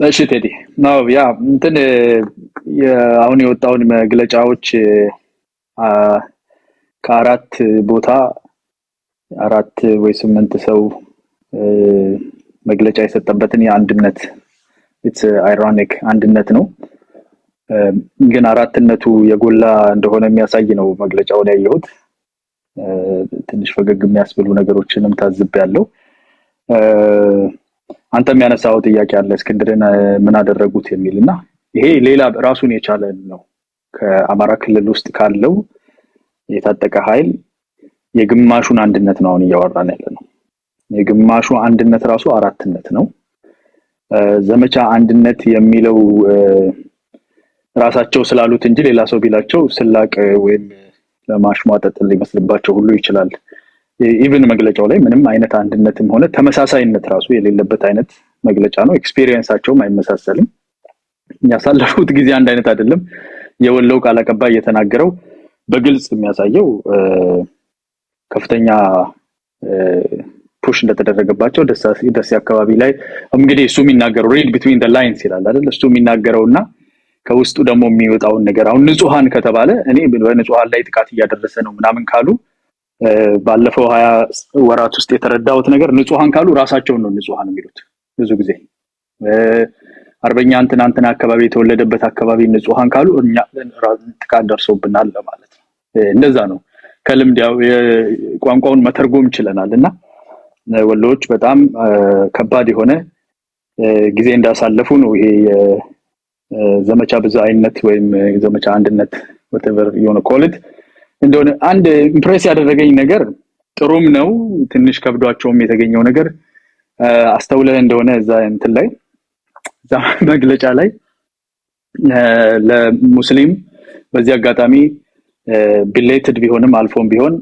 እሺ ቴዲ ነው ያ እንትን አሁን የወጣውን መግለጫዎች አ ከአራት ቦታ አራት ወይ ስምንት ሰው መግለጫ የሰጠበትን የአንድነት it's ironic አንድነት ነው ግን አራትነቱ የጎላ እንደሆነ የሚያሳይ ነው መግለጫው ላይ ያየሁት ትንሽ ፈገግ የሚያስብሉ ነገሮችንም ታዝቤያለሁ አንተ የሚያነሳው ጥያቄ አለ እስክንድርን ምን አደረጉት የሚልና ይሄ ሌላ ራሱን የቻለ ነው ከአማራ ክልል ውስጥ ካለው የታጠቀ ኃይል የግማሹን አንድነት ነው አሁን እያወራን ያለነው የግማሹ አንድነት ራሱ አራትነት ነው ዘመቻ አንድነት የሚለው ራሳቸው ስላሉት እንጂ ሌላ ሰው ቢላቸው ስላቅ ወይም ለማሽሟጠጥ ሊመስልባቸው ሁሉ ይችላል ኢቭን መግለጫው ላይ ምንም አይነት አንድነትም ሆነ ተመሳሳይነት ራሱ የሌለበት አይነት መግለጫ ነው ኤክስፒሪየንሳቸውም አይመሳሰልም ያሳለፉት ጊዜ አንድ አይነት አይደለም የወለው ቃል አቀባይ የተናገረው በግልጽ የሚያሳየው ከፍተኛ ፑሽ እንደተደረገባቸው ደስ አካባቢ ላይ እንግዲህ እሱ የሚናገረው read between the lines ይላል አይደል እሱ የሚናገረውና ከውስጡ ደግሞ የሚወጣውን ነገር አሁን ንጹሃን ከተባለ እኔ በንጹሃን ላይ ጥቃት እያደረሰ ነው ምናምን ካሉ ባለፈው 20 ወራት ውስጥ የተረዳውት ነገር ንጹሃን ካሉ ራሳቸው ነው ንጹሃን የሚሉት ብዙ ጊዜ አርበኛ እንትና አካባቢ የተወለደበት አካባቢ ንጹሃን ካሉ እኛ ጥቃት ደርሶብናል ማለት ነው እንደዛ ነው ከልምድ ያው ቋንቋውን መተርጎም ይችላልና ወሎች በጣም ከባድ የሆነ ጊዜ እንዳሳለፉ ነው ይሄ ዘመቻ ብዛይነት ወይም ዘመቻ አንድነት whatever you want to call it እንደሆነ አንድ ኢምፕሬስ ያደረገኝ ነገር ጥሩም ነው ትንሽ ከብዷቸውም የተገኘው ነገር አስተውለህ እንደሆነ እዛ እንትን ላይ እዛ መግለጫ ላይ ለሙስሊም በዚህ አጋጣሚ ቢሌትድ ቢሆንም አልፎም ቢሆን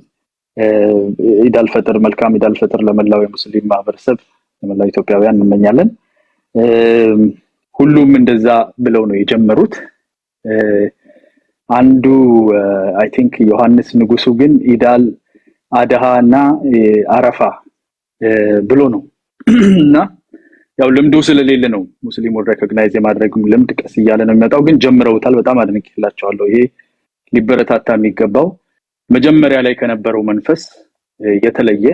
ኢዳል ፈጥር መልካም ኢዳል ፈጥር ለመላው የሙስሊም ማህበረሰብ ለመላው ኢትዮጵያውያን እንመኛለን ሁሉም እንደዛ ብለው ነው የጀመሩት አንዱ አይ ቲንክ ዮሐንስ ንጉሱ ግን ኢዳል አድሃና አረፋ ብሎ ነው እና ያው ልምዱ ስለሌለ ነው ሙስሊሙን ሪኮግናይዝ የማድረግ ልምድ ቀስ እያለ ነው የሚመጣው ግን ጀምረውታል በጣም አድንቄላቸዋለሁ ይሄ ሊበረታታ የሚገባው መጀመሪያ ላይ ከነበረው መንፈስ የተለየ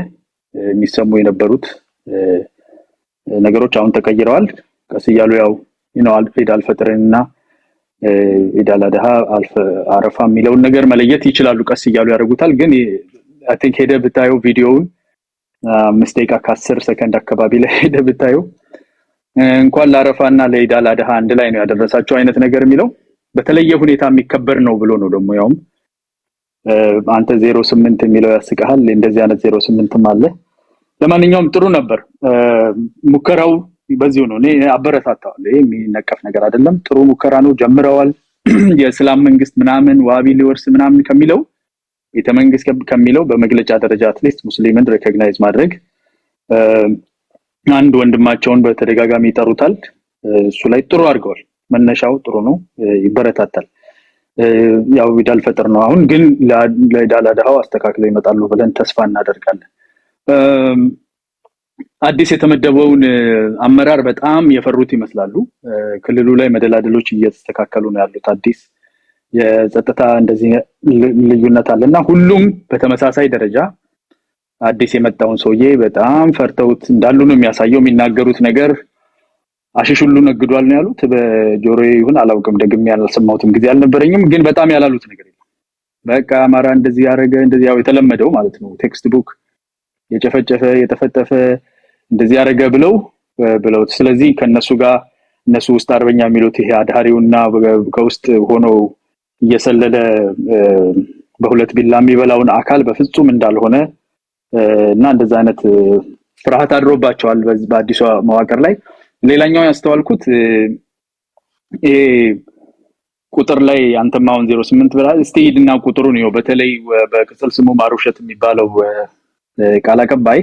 የሚሰሙ የነበሩት ነገሮች አሁን ተቀይረዋል ቀስ እያሉ ያው ኢዳል ፈጥርና ኢዳል አድሃ አረፋ የሚለውን ነገር መለየት ይችላሉ ቀስ እያሉ ያደርጉታል ግን አይ ቲንክ ሄደ ብታየው ቪዲዮውን ሚስቴክ ከ10 ሰከንድ አካባቢ ላይ ሄደ ብታየው እንኳን ለአረፋና ለኢዳል አድሃ አንድ ላይ ነው ያደረሳቸው አይነት ነገር የሚለው በተለየ ሁኔታ የሚከበር ነው ብሎ ነው ደግሞ ያው አንተ 08 የሚለው ያስቀሃል እንደዚህ አይነት 08ም አለ ለማንኛውም ጥሩ ነበር ሙከራው በዚሁ ነው እኔ አበረታታለሁ ይሄ የሚነቀፍ ነገር አይደለም ጥሩ ሙከራ ነው ጀምረዋል የእስላም መንግስት ምናምን ዋቢ ሊወርስ ምናምን ከሚለው የተመንግስት ከሚለው በመግለጫ ደረጃ አትሊስት ሙስሊምን ሪኮግናይዝ ማድረግ አንድ ወንድማቸውን በተደጋጋሚ ይጠሩታል እሱ ላይ ጥሩ አድርገዋል መነሻው ጥሩ ነው ይበረታታል ያው ኢዳል ፈጥር ነው አሁን ግን ለኢዳል አድሃው አስተካክለው ይመጣሉ ብለን ተስፋ እናደርጋለን አዲስ የተመደበውን አመራር በጣም የፈሩት ይመስላሉ ክልሉ ላይ መደላደሎች እየተስተካከሉ ነው ያሉት አዲስ የጸጥታ እንደዚህ ልዩነት አለና ሁሉም በተመሳሳይ ደረጃ አዲስ የመጣውን ሰውዬ በጣም ፈርተውት እንዳሉ ነው የሚያሳየው የሚናገሩት ነገር አሽሽ ሁሉ ነግዷል ነው ያሉት በጆሮዬ ይሁን አላውቅም ደግሜ ያልሰማሁትም ጊዜ አልነበረኝም ግን በጣም ያላሉት ነገር የለም በቃ አማራ እንደዚህ ያረገ እንደዚህ ያው የተለመደው ማለት ነው ቴክስት ቡክ የጨፈጨፈ የተፈጠፈ እንደዚህ ያረገ ብለው ስለዚህ ከነሱ ጋር እነሱ ውስጥ አርበኛ የሚሉት ይሄ አድሃሪውና ከውስጥ ሆኖ እየሰለለ በሁለት ቢላ የሚበላውን አካል በፍጹም እንዳልሆነ እና እንደዛ አይነት ፍርሃት አድሮባቸዋል በአዲሱ መዋቅር ላይ ሌላኛው ያስተዋልኩት ቁጥር ላይ አንተማውን 08 ብላ እስቲ ሂድና ቁጥሩን ነው በተለይ በቅጽል ስሙ ማሩሸት የሚባለው ቃል አቀባይ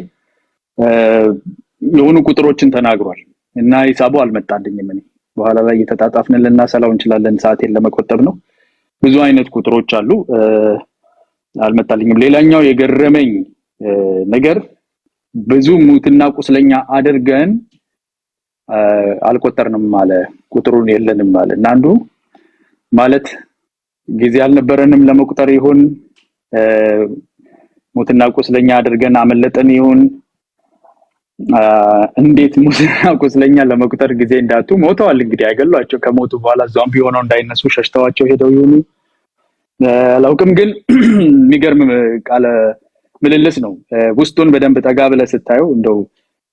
የሆኑ ቁጥሮችን ተናግሯል እና ሂሳቡ አልመጣልኝም እኔ በኋላ ላይ እየተጣጣፍን ልናሰላው እንችላለን ሰዓቴን ለመቆጠብ ነው ብዙ አይነት ቁጥሮች አሉ አልመጣልኝም ሌላኛው የገረመኝ ነገር ብዙ ሙትና ቁስለኛ አድርገን አልቆጠርንም አለ ቁጥሩን የለንም አለ እና አንዱ ማለት ጊዜ አልነበረንም ለመቁጠር ይሁን ሞትና ቁስለኛ አድርገን አመለጠን ይሁን እንዴት ሙስና ቁስለኛ ለመቁጠር ጊዜ እንዳጡ ሞተዋል እንግዲህ አይገሏቸው ከሞቱ በኋላ ዞምቢ ሆነው እንዳይነሱ ሸሽተዋቸው ሄደው ይሁኑ አላውቅም ግን የሚገርም ቃለ ምልልስ ነው ውስጡን በደንብ ጠጋ ብለህ ስታየው እንደው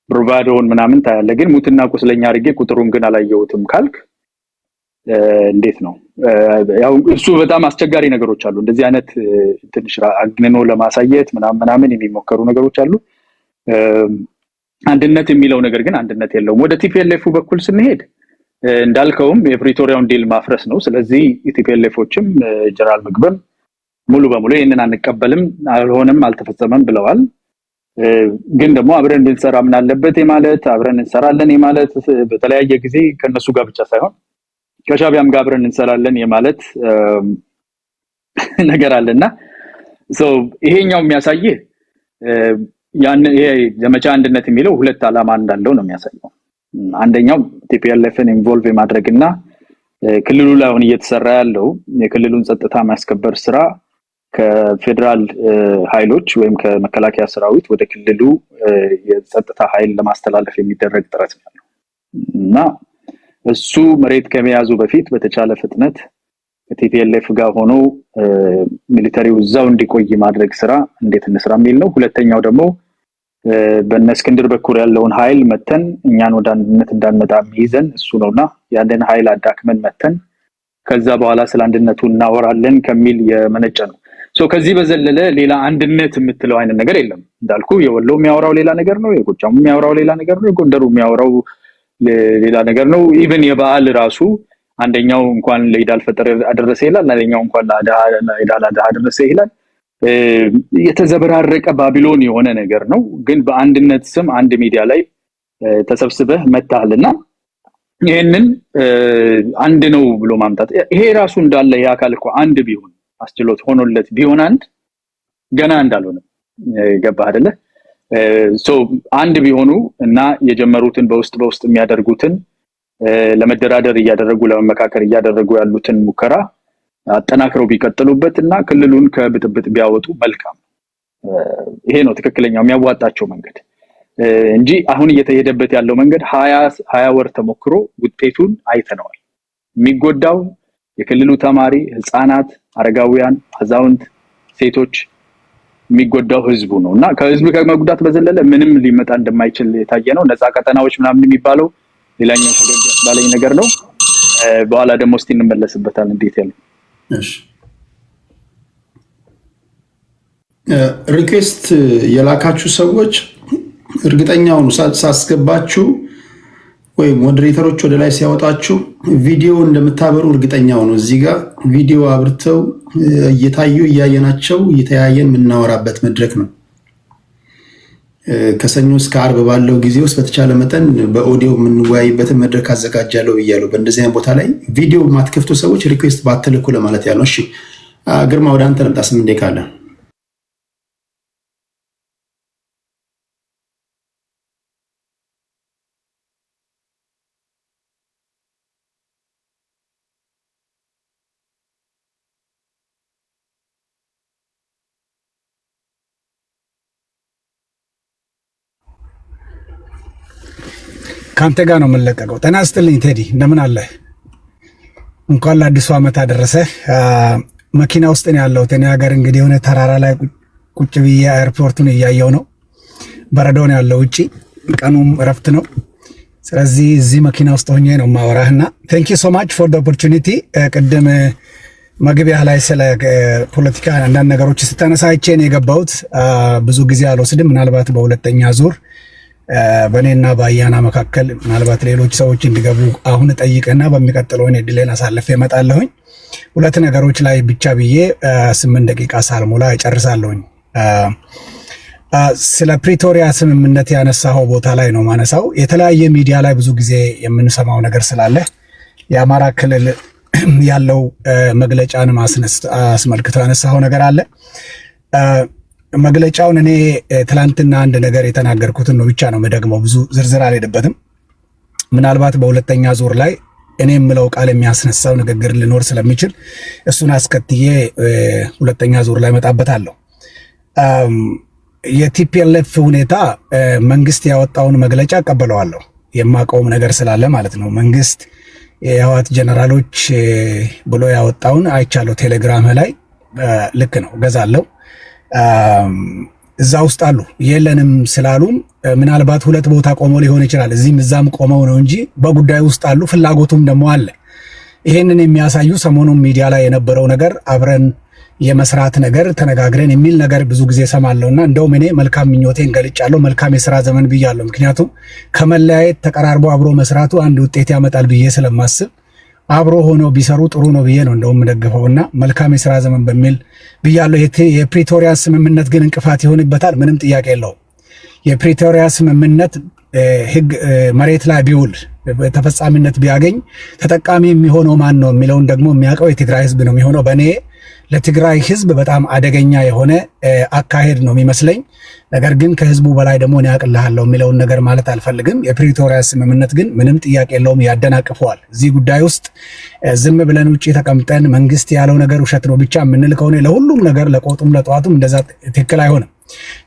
ብሩቫዶን ምናምን ታያለ ግን ሙትና ቁስለኛ አድርጌ ቁጥሩን ግን አላየሁትም ካልክ እንዴት ነው ያው እሱ በጣም አስቸጋሪ ነገሮች አሉ እንደዚህ አይነት ትንሽ አግነኖ ለማሳየት ምናምን የሚሞከሩ ነገሮች አሉ አንድነት የሚለው ነገር ግን አንድነት የለውም ወደ ቲፒኤልኤፍ በኩል ስንሄድ እንዳልከውም የፕሪቶሪያውን ዲል ማፍረስ ነው ስለዚህ ቲፒኤልኤፎችም ጀነራል ምግበም ሙሉ በሙሉ ይሄንን አንቀበልም አልሆነም አልተፈጸመም ብለዋል ግን ደግሞ አብረን እንሰራ ምን አለበት ማለት አብረን እንሰራለን ማለት በተለያየ ጊዜ ከነሱ ጋር ብቻ ሳይሆን ከሻቢያም ጋር አብረን እንሰራለን ማለት ነገር አለና ይሄኛው የሚያሳየው ያን ይሄ ዘመቻ አንድነት የሚለው ሁለት ዓላማ እንዳለው ነው የሚያሳየው አንደኛው ቲፒኤልኤፍን ኢንቮልቭ ማድረግና ክልሉ ላይ አሁን እየተሰራ ያለው የክልሉን ጸጥታ ማስከበር ስራ ከፌደራል ኃይሎች ወይም ከመከላከያ ሰራዊት ወደ ክልሉ የጸጥታ ኃይል ለማስተላለፍ የሚደረግ ጥረት ነው እና እሱ መሬት ከመያዙ በፊት በተቻለ ፍጥነት ከቲፒኤልኤፍ ጋር ሆኖ ሚሊተሪው እዛው እንዲቆይ ማድረግ ስራ እንዴት እንስራ የሚል ነው ሁለተኛው ደግሞ በእነስክንድር በኩል ያለውን ኃይል መተን እኛን ወደ አንድነት እንዳንመጣ ይዘን እሱ ነውና ያንን ኃይል አዳክመን መተን ከዛ በኋላ ስለ አንድነቱ እናወራለን ከሚል የመነጨ ነው ከዚህ በዘለለ ሌላ አንድነት የምትለው አይነት ነገር የለም እንዳልኩ የወሎ የሚያወራው ሌላ ነገር ነው የጎጃሙ የሚያወራው ሌላ ነገር ነው የጎንደሩ የሚያወራው ሌላ ነገር ነው ኢቭን የበዓል ራሱ አንደኛው እንኳን ለኢድ አልፈጥር አደረሰ ይላል አንደኛው እንኳን ለኢድ አልአድሃ አደረሰ ይላል የተዘበራረቀ ባቢሎን የሆነ ነገር ነው ግን በአንድነት ስም አንድ ሚዲያ ላይ ተሰብስበህ መጣልና ይሄንን አንድ ነው ብሎ ማምጣት ይሄ ራሱ እንዳለ ያካል እኮ አንድ ቢሆን አስችሎት ሆኖለት ቢሆን አንድ ገና እንዳልሆነ ገባህ አይደለ አንድ ቢሆኑ እና የጀመሩትን በውስጥ የሚያደርጉትን ለመደራደር እያደረጉ ለመመካከር እያደረጉ ያሉትን ሙከራ አጠናክረው ቢቀጥሉበትና ክልሉን ከብጥብጥ ቢያወጡ መልካም ይሄ ነው ትክክለኛው የሚያዋጣቸው መንገድ እንጂ አሁን እየተሄደበት ያለው መንገድ 20 ወር ተሞክሮ ውጤቱን አይተነዋል የሚጎዳው የክልሉ ተማሪ ህፃናት አረጋውያን አዛውንት ሴቶች የሚጎዳው ህዝቡ ነውና ከህዝቡ ከመጉዳት በዘለለ ምንም ሊመጣ እንደማይችል የታየ ነው ነፃ ቀጠናዎች ምናምን የሚባለው ሌላኛው ተገኘ ባለኝ ነገር ነው በኋላ ደግሞ እስቲ እንመለስበታለን ዲቴል እሺ ሪኩዌስት የላካችሁ ሰዎች እርግጠኛው ነው ሳስገባችሁ ወይ ሞዴሬተሮች ወደ ላይ ሲያወጣችሁ ቪዲዮ እንደምታበሩ እርግጠኛው ነው እዚህ ጋር ቪዲዮ አብርተው እየታዩ እያየናቸው እየተያየን የምናወራበት መድረክ ነው ከሰኞ እስከ ዓርብ ባለው ጊዜ ውስጥ በተቻለ መጠን በኦዲዮ የምንወያይበትን መድረክ አዘጋጃለሁ ብያለሁ በእንደዚህ አይነት ቦታ ላይ ቪዲዮ ማትከፍቱ ሰዎች ሪኩዌስት ባትልኩ ለማለት ያለው እሺ ግርማ ወደ አንተ ልምጣ 8 ደቂቃ አለ ካንተ ጋር ነው የምንለቀቀው ጤና ይስጥልኝ ቴዲ እንደምን አለ እንኳን ለአዲሱ ዓመት አደረሰ መኪና ውስጥ ነው ያለው እኔ ሀገር እንግዲህ የሆነ ተራራ ላይ ቁጭ ብዬ ኤርፖርቱን እያየው ነው በረዶ ነው ያለው ውጪ ቀኑም እረፍት ነው ስለዚህ እዚህ መኪና ውስጥ ሆኜ ነው ማወራህና thank you so much for the opportunity ቅድም መግቢያ ላይ ስለ ፖለቲካ አንዳንድ ነገሮች ስታነሳ አይቼ ነው የገባሁት ብዙ ጊዜ አልወስድም ምናልባት በሁለተኛ ዙር በኔና ባያና መካከል ምናልባት ሌሎች ሰዎች እንዲገቡ አሁን ጠይቀና በሚቀጥለው እኔ ድሌን አሳልፌ እመጣለሁኝ ሁለት ነገሮች ላይ ብቻ ብዬ 8 ደቂቃ ሳልሞላ እጨርሳለሁኝ ስለ ፕሪቶሪያ ስምምነት ያነሳው ቦታ ላይ ነው ማነሳው የተለያየ ሚዲያ ላይ ብዙ ጊዜ የምንሰማው ነገር ስላለ የአማራ ክልል ያለው መግለጫን አስመልክቶ ያነሳው ነገር አለ መግለጫውን እኔ ትላንትና አንድ ነገር የተናገርኩትን ነው ብቻ ነው መደግመው ብዙ ዝርዝር አልሄድበትም ምናልባት በሁለተኛ ዙር ላይ እኔ የምለው ቃል የሚያስነሳው ንግግር ሊኖር ስለሚችል እሱን አስከትዬ ሁለተኛ ዙር ላይ መጣበታለሁ። የቲፒኤልኤፍ ሁኔታ መንግስት ያወጣውን መግለጫ እቀበለዋለሁ፣ የማውቀውም ነገር ስላለ ማለት ነው። መንግስት የህወሓት ጀነራሎች ብሎ ያወጣውን አይቻለሁ ቴሌግራም ላይ። ልክ ነው፣ ገዛለሁ። እዛ ውስጥ አሉ። የለንም ስላሉም ምናልባት ሁለት ቦታ ቆመው ሊሆን ይችላል፣ እዚህም እዛም ቆመው ነው እንጂ በጉዳዩ ውስጥ አሉ። ፍላጎቱም ደግሞ አለ። ይሄንን የሚያሳዩ ሰሞኑን ሚዲያ ላይ የነበረው ነገር አብረን የመስራት ነገር ተነጋግረን የሚል ነገር ብዙ ጊዜ ሰማለሁና እንደውም እኔ መልካም ምኞቴን ገልጫለሁ። መልካም የስራ ዘመን ብያለሁ። ምክንያቱም ከመለያየት ተቀራርቦ አብሮ መስራቱ አንድ ውጤት ያመጣል ብዬ ስለማስብ አብሮ ሆነው ቢሰሩ ጥሩ ነው ብዬ ነው እንደውም ደግፈውና መልካም የስራ ዘመን በሚል ብያለሁ። የፕሪቶሪያ ስምምነት ግን እንቅፋት ይሆንበታል፣ ምንም ጥያቄ የለውም። የፕሪቶሪያ ስምምነት ህግ መሬት ላይ ቢውል ተፈጻሚነት ቢያገኝ ተጠቃሚ የሚሆነው ማን ነው የሚለውን ደግሞ የሚያውቀው የትግራይ ህዝብ ነው የሚሆነው። በእኔ ለትግራይ ህዝብ በጣም አደገኛ የሆነ አካሄድ ነው የሚመስለኝ። ነገር ግን ከህዝቡ በላይ ደግሞ እኔ አቅልሃለሁ የሚለውን ነገር ማለት አልፈልግም። የፕሪቶሪያ ስምምነት ግን ምንም ጥያቄ የለውም፣ ያደናቅፈዋል። እዚህ ጉዳይ ውስጥ ዝም ብለን ውጭ ተቀምጠን መንግስት ያለው ነገር ውሸት ነው ብቻ የምንል ከሆነ ለሁሉም ነገር ለቆጡም ለጠዋቱም እንደዛ ትክክል አይሆንም።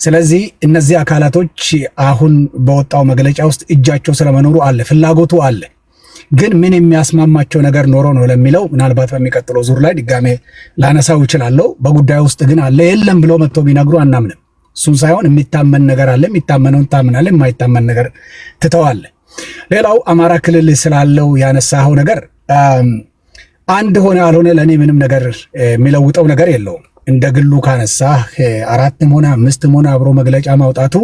ስለዚህ እነዚህ አካላቶች አሁን በወጣው መግለጫ ውስጥ እጃቸው ስለመኖሩ አለ፣ ፍላጎቱ አለ። ግን ምን የሚያስማማቸው ነገር ኖሮ ነው ለሚለው ምናልባት በሚቀጥለው ዙር ላይ ድጋሜ ላነሳው ይችላለሁ። በጉዳዩ ውስጥ ግን አለ የለም ብሎ መጥቶ ቢነግሩ አናምንም። እሱን ሳይሆን የሚታመን ነገር አለ፣ የሚታመነውን ታምናለ፣ የማይታመን ነገር ትተዋለ። ሌላው አማራ ክልል ስላለው ያነሳኸው ነገር አንድ ሆነ አልሆነ ለእኔ ምንም ነገር የሚለውጠው ነገር የለውም። እንደ ግሉ ካነሳ 4ም ሆነ 5ም ሆነ አብሮ መግለጫ ማውጣቱ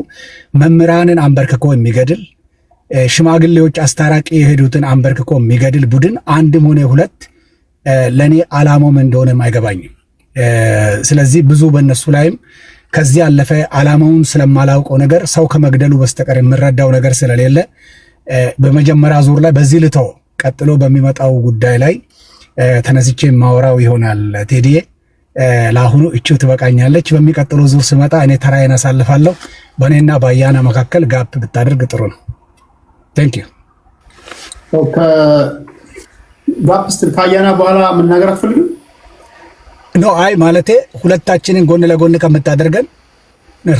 መምህራንን አንበርክኮ የሚገድል ሽማግሌዎች አስታራቂ የሄዱትን አንበርክኮ የሚገድል ቡድን አንድም ሆነ ሁለት ለእኔ ዓላማውም እንደሆነም አይገባኝም። ስለዚህ ብዙ በእነሱ ላይም ከዚህ ያለፈ ዓላማውን ስለማላውቀው ነገር ሰው ከመግደሉ በስተቀር የምረዳው ነገር ስለሌለ በመጀመሪያ ዙር ላይ በዚህ ልተው፣ ቀጥሎ በሚመጣው ጉዳይ ላይ ተነስቼ የማወራው ይሆናል። ቴዲዬ ለአሁኑ እቺው ትበቃኛለች። በሚቀጥለው ዙር ስመጣ እኔ ተራዬን አሳልፋለሁ። በእኔና በአያና መካከል ጋፕ ብታደርግ ጥሩ ነው። ቴንክ ዩ። ጋፕ ስትል ከአያና በኋላ መናገር አትፈልግም? ኖ አይ ማለቴ ሁለታችንን ጎን ለጎን ከምታደርገን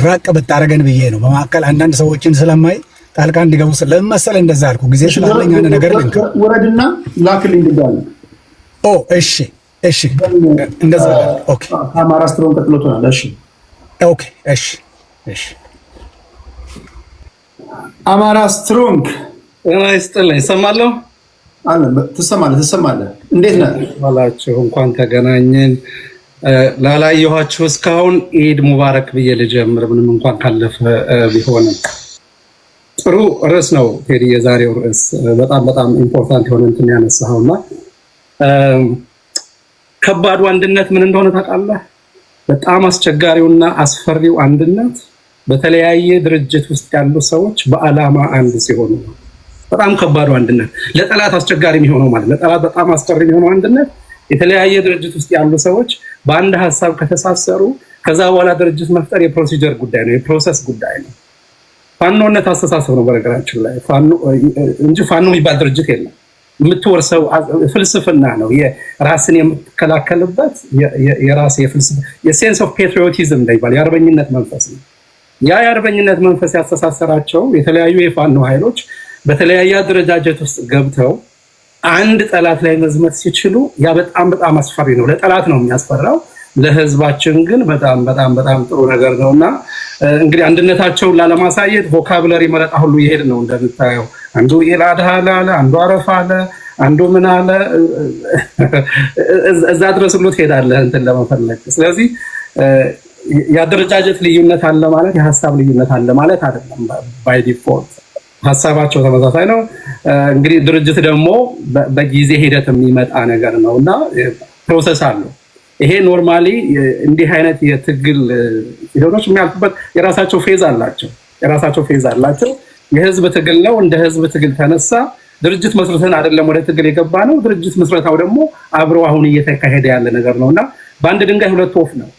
ራቅ ብታደርገን ብዬ ነው። በመካከል አንዳንድ ሰዎችን ስለማይ ጣልቃ እንዲገቡ ስለመሰለ እንደዛ አልኩ። ጊዜ ስላለኝ አንድ ነገር ልንክ ወረድና ላክልኝ ድጋሚ። ኦ እሺ እሺ፣ እንደዛ ኦኬ። አማራ ስትሮንግ ቀጥሎ ትሆናለህ። እሺ ኦኬ እሺ እሺ። አማራ ስትሮንግ ይስጥልኝ። ይሰማለሁ አለ። ትሰማለህ። እንዴት ነህ ዋላችሁ? እንኳን ተገናኘን። ላላየኋችሁ እስካሁን ኢድ ሙባረክ ብዬ ልጀምር፣ ምንም እንኳን ካለፈ ቢሆንም። ጥሩ ርዕስ ነው ቴዲ፣ የዛሬው ርዕስ በጣም በጣም ኢምፖርታንት የሆነ እንትን ያነሳኸውና ከባዱ አንድነት ምን እንደሆነ ታውቃለህ? በጣም አስቸጋሪውና አስፈሪው አንድነት በተለያየ ድርጅት ውስጥ ያሉ ሰዎች በዓላማ አንድ ሲሆኑ ነው። በጣም ከባዱ አንድነት ለጠላት አስቸጋሪ የሚሆነው ማለት ለጠላት በጣም አስፈሪ የሚሆነው አንድነት የተለያየ ድርጅት ውስጥ ያሉ ሰዎች በአንድ ሀሳብ ከተሳሰሩ ከዛ በኋላ ድርጅት መፍጠር የፕሮሲጀር ጉዳይ ነው፣ የፕሮሰስ ጉዳይ ነው። ፋኖነት አስተሳሰብ ነው በነገራችን ላይ እንጂ ፋኖ የሚባል ድርጅት የለም። የምትወርሰው ፍልስፍና ነው። የራስን የምትከላከልበት የራስ የሴንስ ኦፍ ፔትሪዮቲዝም እንዳይባል የአርበኝነት መንፈስ ነው። ያ የአርበኝነት መንፈስ ያስተሳሰራቸው የተለያዩ የፋኖ ኃይሎች በተለያየ አደረጃጀት ውስጥ ገብተው አንድ ጠላት ላይ መዝመት ሲችሉ ያ በጣም በጣም አስፈሪ ነው። ለጠላት ነው የሚያስፈራው፣ ለህዝባችን ግን በጣም በጣም በጣም ጥሩ ነገር ነውና እንግዲህ አንድነታቸውን ላለማሳየት ቮካብለሪ መረጣ ሁሉ ይሄድ ነው እንደምታየው። አንዱ ኢላድ አለ፣ አንዱ አረፋ አለ፣ አንዱ ምን አለ፣ እዛ ድረስ ሁሉ ትሄዳለህ እንትን ለመፈለግ። ስለዚህ የአደረጃጀት ልዩነት አለ ማለት የሀሳብ ልዩነት አለ ማለት አይደለም። ባይ ዲፎልት ሀሳባቸው ተመሳሳይ ነው። እንግዲህ ድርጅት ደግሞ በጊዜ ሂደት የሚመጣ ነገር ነው እና ፕሮሰስ አለው። ይሄ ኖርማሊ እንዲህ አይነት የትግል ሂደቶች የሚያልፉበት የራሳቸው ፌዝ አላቸው። የህዝብ ትግል ነው። እንደ ህዝብ ትግል ተነሳ ድርጅት መስርተን አይደለም ወደ ትግል የገባ ነው። ድርጅት መስረታው ደግሞ አብሮ አሁን እየተካሄደ ያለ ነገር ነውና በአንድ ድንጋይ ሁለት ወፍ ነው።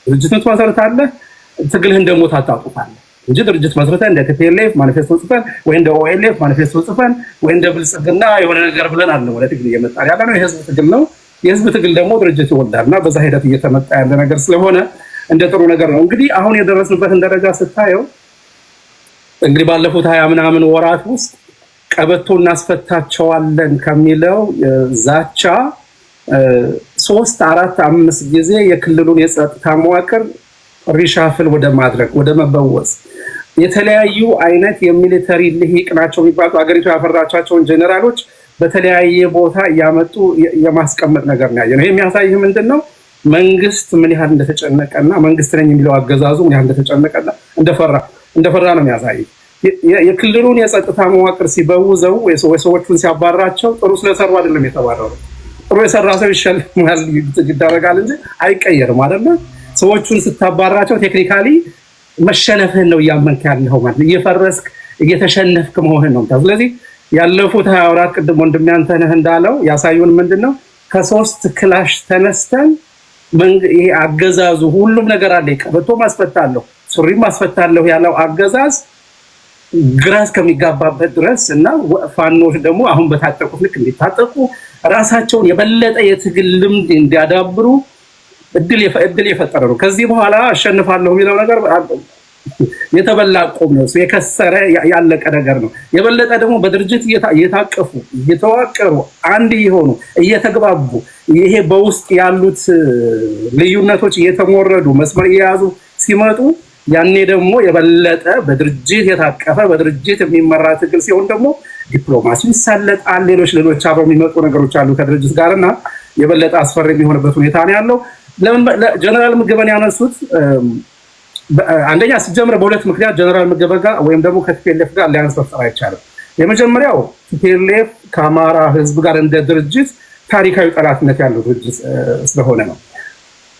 ድርጅት መሰረታለህ፣ ትግልህን ደግሞ ታጣጡታለህ። እንጂ ድርጅት መስርተን እንደ ቲፒኤልኤፍ ማኒፌስቶ ጽፈን ወይ እንደ ኦኤልኤፍ ማኒፌስቶ ጽፈን ወይ እንደ ብልጽግና የሆነ ነገር ብለን አለ ወደ ትግል እየመጣን ያለ ነው። የህዝብ ትግል ነው። የህዝብ ትግል ደግሞ ድርጅት ይወልዳልና በዛ ሂደት እየተመጣ ያለ ነገር ስለሆነ እንደ ጥሩ ነገር ነው። እንግዲህ አሁን የደረስንበትን ደረጃ ስታየው እንግዲህ ባለፉት 20 ምናምን ወራት ውስጥ ቀበቶ እናስፈታቸዋለን ከሚለው ዛቻ 3 4 5 ጊዜ የክልሉን የጸጥታ መዋቅር ሪሻፍል ወደ ማድረግ ወደ መበወዝ የተለያዩ አይነት የሚሊተሪ ልሂቅ ናቸው የሚባሉ አገሪቱ ያፈራቻቸውን ጀነራሎች በተለያየ ቦታ ያመጡ የማስቀመጥ ነገር ነው ያየነው። ይሄ የሚያሳይህ ምንድነው መንግስት ምን ያህል እንደተጨነቀና መንግስት ነኝ የሚለው አገዛዙ ምን ያህል እንደተጨነቀና እንደፈራ ነው የሚያሳይህ። የክልሉን የጸጥታ መዋቅር ሲበውዘው ሰዎቹን ሲያባራቸው ጥሩ ስለሰሩ አይደለም የተባረሩ። ጥሩ የሰራ ሰው ይሸልማል ይደረጋል እንጂ አይቀየርም አይደለ? ሰዎቹን ስታባራቸው ቴክኒካሊ መሸነፍህን ነው እያመንክ ያለው ማለት እየፈረስክ እየተሸነፍክ መሆንህን ነው። ስለዚህ ያለፉት 24 ቅድም ወንድሜ አንተነህ እንዳለው ያሳዩን ምንድነው ከ3 ክላሽ ተነስተን ይሄ አገዛዙ ሁሉም ነገር አለ ቀበቶ ማስፈታለሁ ሱሪ ማስፈታለሁ ያለው አገዛዝ ግራስ ከሚጋባበት ድረስ እና ፋኖች ደግሞ አሁን በታጠቁት ልክ እንዲታጠቁ ራሳቸውን የበለጠ የትግል ልምድ እንዲያዳብሩ እድል የፈጠረ ነው። ከዚህ በኋላ አሸንፋለሁ የሚለው ነገር የተበላ ቆም ነው፣ የከሰረ ያለቀ ነገር ነው። የበለጠ ደግሞ በድርጅት እየታቀፉ እየተዋቀሩ አንድ የሆኑ እየተግባቡ ይሄ በውስጥ ያሉት ልዩነቶች እየተሞረዱ መስመር እየያዙ ሲመጡ ያኔ ደግሞ የበለጠ በድርጅት የታቀፈ በድርጅት የሚመራ ትግል ሲሆን ደግሞ ዲፕሎማሲ ይሳለጣል። ሌሎች አብረው የሚመጡ ነገሮች አሉ ከድርጅት ጋርና የበለጠ አስፈሪ የሚሆንበት ሁኔታ ነው ያለው። ለምን ጀነራል ምግበን ያነሱት? አንደኛ ሲጀምር በሁለት ምክንያት ጀነራል ምግበ ጋር ወይም ደግሞ ከቲፒኤልኤፍ ጋር አሊያንስ መፍጠር አይቻልም። የመጀመሪያው ቲፒኤልኤፍ ከአማራ ህዝብ ጋር እንደ ድርጅት ታሪካዊ ጠላትነት ያለው ድርጅት ስለሆነ ነው።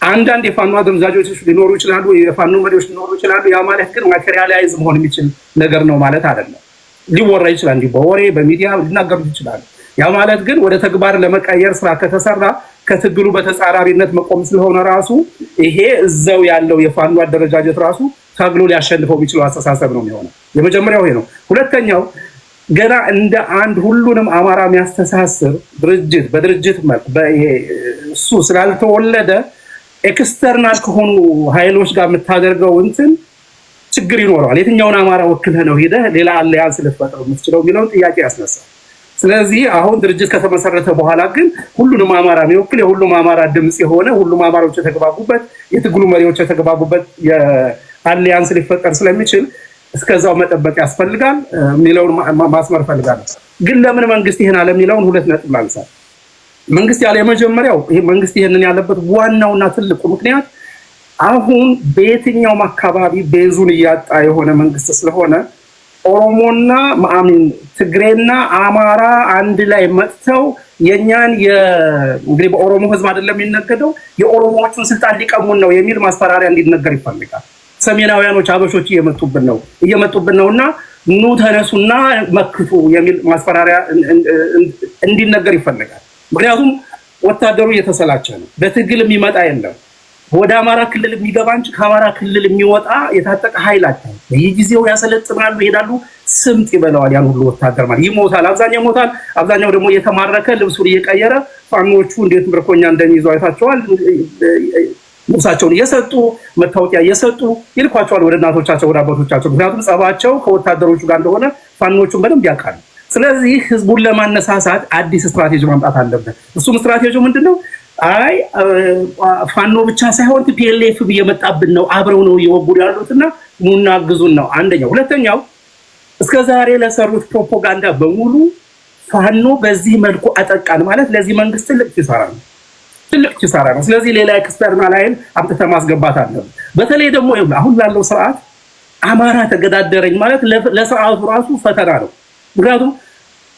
አንዳንድ የፋኖ አደረጃጆች ሊኖሩ ይችላሉ፣ የፋኖ መሪዎች ሊኖሩ ይችላሉ። ያ ማለት ግን ማቴሪያላይዝ መሆን የሚችል ነገር ነው ማለት አይደለም። ሊወራ ይችላል፣ እንዲህ በወሬ በሚዲያ ሊናገሩት ይችላሉ። ያ ማለት ግን ወደ ተግባር ለመቀየር ስራ ከተሰራ ከትግሉ በተጻራሪነት መቆም ስለሆነ ራሱ ይሄ እዛው ያለው የፋኖ አደረጃጀት ራሱ ታግሎ ሊያሸንፈው የሚችለው አስተሳሰብ ነው የሚሆነው። የመጀመሪያው ይሄ ነው። ሁለተኛው ገና እንደ አንድ ሁሉንም አማራ የሚያስተሳስር ድርጅት በድርጅት መልክ እሱ ስላልተወለደ ኤክስተርናል ከሆኑ ኃይሎች ጋር የምታደርገው እንትን ችግር ይኖረዋል። የትኛውን አማራ ወክለህ ነው ሄደህ ሌላ አለያንስ ልትፈጥር የምትችለው የሚለውን ጥያቄ ያስነሳል። ስለዚህ አሁን ድርጅት ከተመሰረተ በኋላ ግን ሁሉንም አማራ የሚወክል የሁሉም አማራ ድምፅ የሆነ ሁሉም አማራዎች የተግባቡበት የትግሉ መሪዎች የተግባቡበት የአሊያንስ ሊፈጠር ስለሚችል እስከዛው መጠበቅ ያስፈልጋል የሚለውን ማስመር ፈልጋለሁ። ግን ለምን መንግስት ይሄን አለ የሚለውን 2 ነጥብ ላንሳ። መንግስት ያለ የመጀመሪያው ይሄ መንግስት ይሄንን ያለበት ዋናውና ትልቁ ምክንያት አሁን በየትኛውም አካባቢ ቤዙን እያጣ የሆነ መንግስት ስለሆነ ኦሮሞና ማአሚን ትግሬና አማራ አንድ ላይ መጥተው የኛን እንግዲህ በኦሮሞ ህዝብ አይደለም የሚነገደው የኦሮሞዎችን ስልጣን ሊቀሙን ነው የሚል ማስፈራሪያ እንዲነገር ይፈልጋል። ሰሜናውያኖች አበሾች እየመጡብን ነውና ኑ ተነሱና መክቱ የሚል ማስፈራሪያ እንዲነገር ይፈልጋል። ምክንያቱም ወታደሩ እየተሰላቸ ነው። በትግል የሚመጣ የለም። ወደ አማራ ክልል የሚገባ እንጂ ከአማራ ክልል የሚወጣ የታጠቀ ኃይል አለ። በየጊዜው ያሰለጥናሉ፣ ይሄዳሉ፣ ስምጥ ይበላዋል። ያን ሁሉ ወታደር ማለት ይሞታል። አብዛኛው ይሞታል። አብዛኛው ደግሞ እየተማረከ ልብሱን እየቀየረ ፋኖቹ እንዴት ምርኮኛ እንደሚይዙ አይታቸዋል። ልብሳቸውን እየሰጡ መታወቂያ እየሰጡ ይልኳቸዋል ወደ እናቶቻቸው ወደ አባቶቻቸው። ምክንያቱም ጸባቸው ከወታደሮቹ ጋር እንደሆነ ፋኖቹን በደንብ ያውቃሉ። ስለዚህ ህዝቡን ለማነሳሳት አዲስ ስትራቴጂ ማምጣት አለበት። እሱም ስትራቴጂው ምንድነው? አይ ፋኖ ብቻ ሳይሆን ቲፒኤልኤፍ እየመጣብን ነው፣ አብረው ነው እየወጉ ያሉትና ኑና ግዙን ነው አንደኛው። ሁለተኛው እስከዛሬ ለሰሩት ፕሮፓጋንዳ በሙሉ ፋኖ በዚህ መልኩ አጠቃን ማለት ለዚህ መንግስት ትልቅ ኪሳራ ነው። ስለዚህ ሌላ ኤክስተርናል ኃይል አምጥተህ ማስገባት አለብን። በተለይ ደግሞ አሁን ላለው ስርዓት አማራ ተገዳደረኝ ማለት ለስርዓቱ ራሱ ፈተና ነው። ምክንያቱም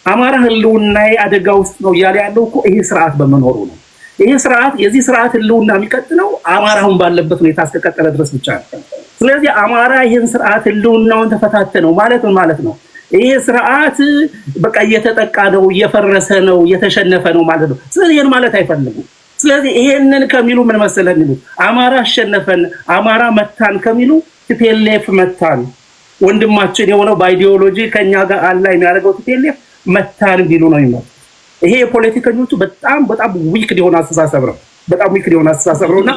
አማራ ህልውና አደጋ ውስጥ ነው እያለ ያለው እኮ ይሄ ስርዓት በመኖሩ ነው። ይሄ ስርዓት የዚህ ስርዓት ህልውና የሚቀጥለው አማራውን ባለበት ሁኔታ እስከቀጠለ ድረስ ብቻ ነው። ስለዚህ አማራ ይሄን ስርዓት ህልውናውን ተፈታተነው ማለት ነው። ይሄ ስርዓት በቃ እየተጠቃ ነው፣ እየፈረሰ ነው፣ እየተሸነፈ ነው ማለት ነው። ስለዚህ ይሄን ማለት አይፈልጉም። ስለዚህ ይሄንን ከሚሉ ምን መሰለህ የሚሉት አማራ አሸነፈን፣ አማራ መታን ከሚሉ ቲፒኤልኤፍ መታን፣ ወንድማችን የሆነው በአይዲዮሎጂ ከኛ ጋር አላ የሚያደርገው ቲፒኤልኤፍ መታን ቢሉ ነው ይመጣ። ይሄ የፖለቲከኞቹ በጣም ዊክድ የሆነ አስተሳሰብ ነው። በጣም ዊክድ የሆነ አስተሳሰብ ነውና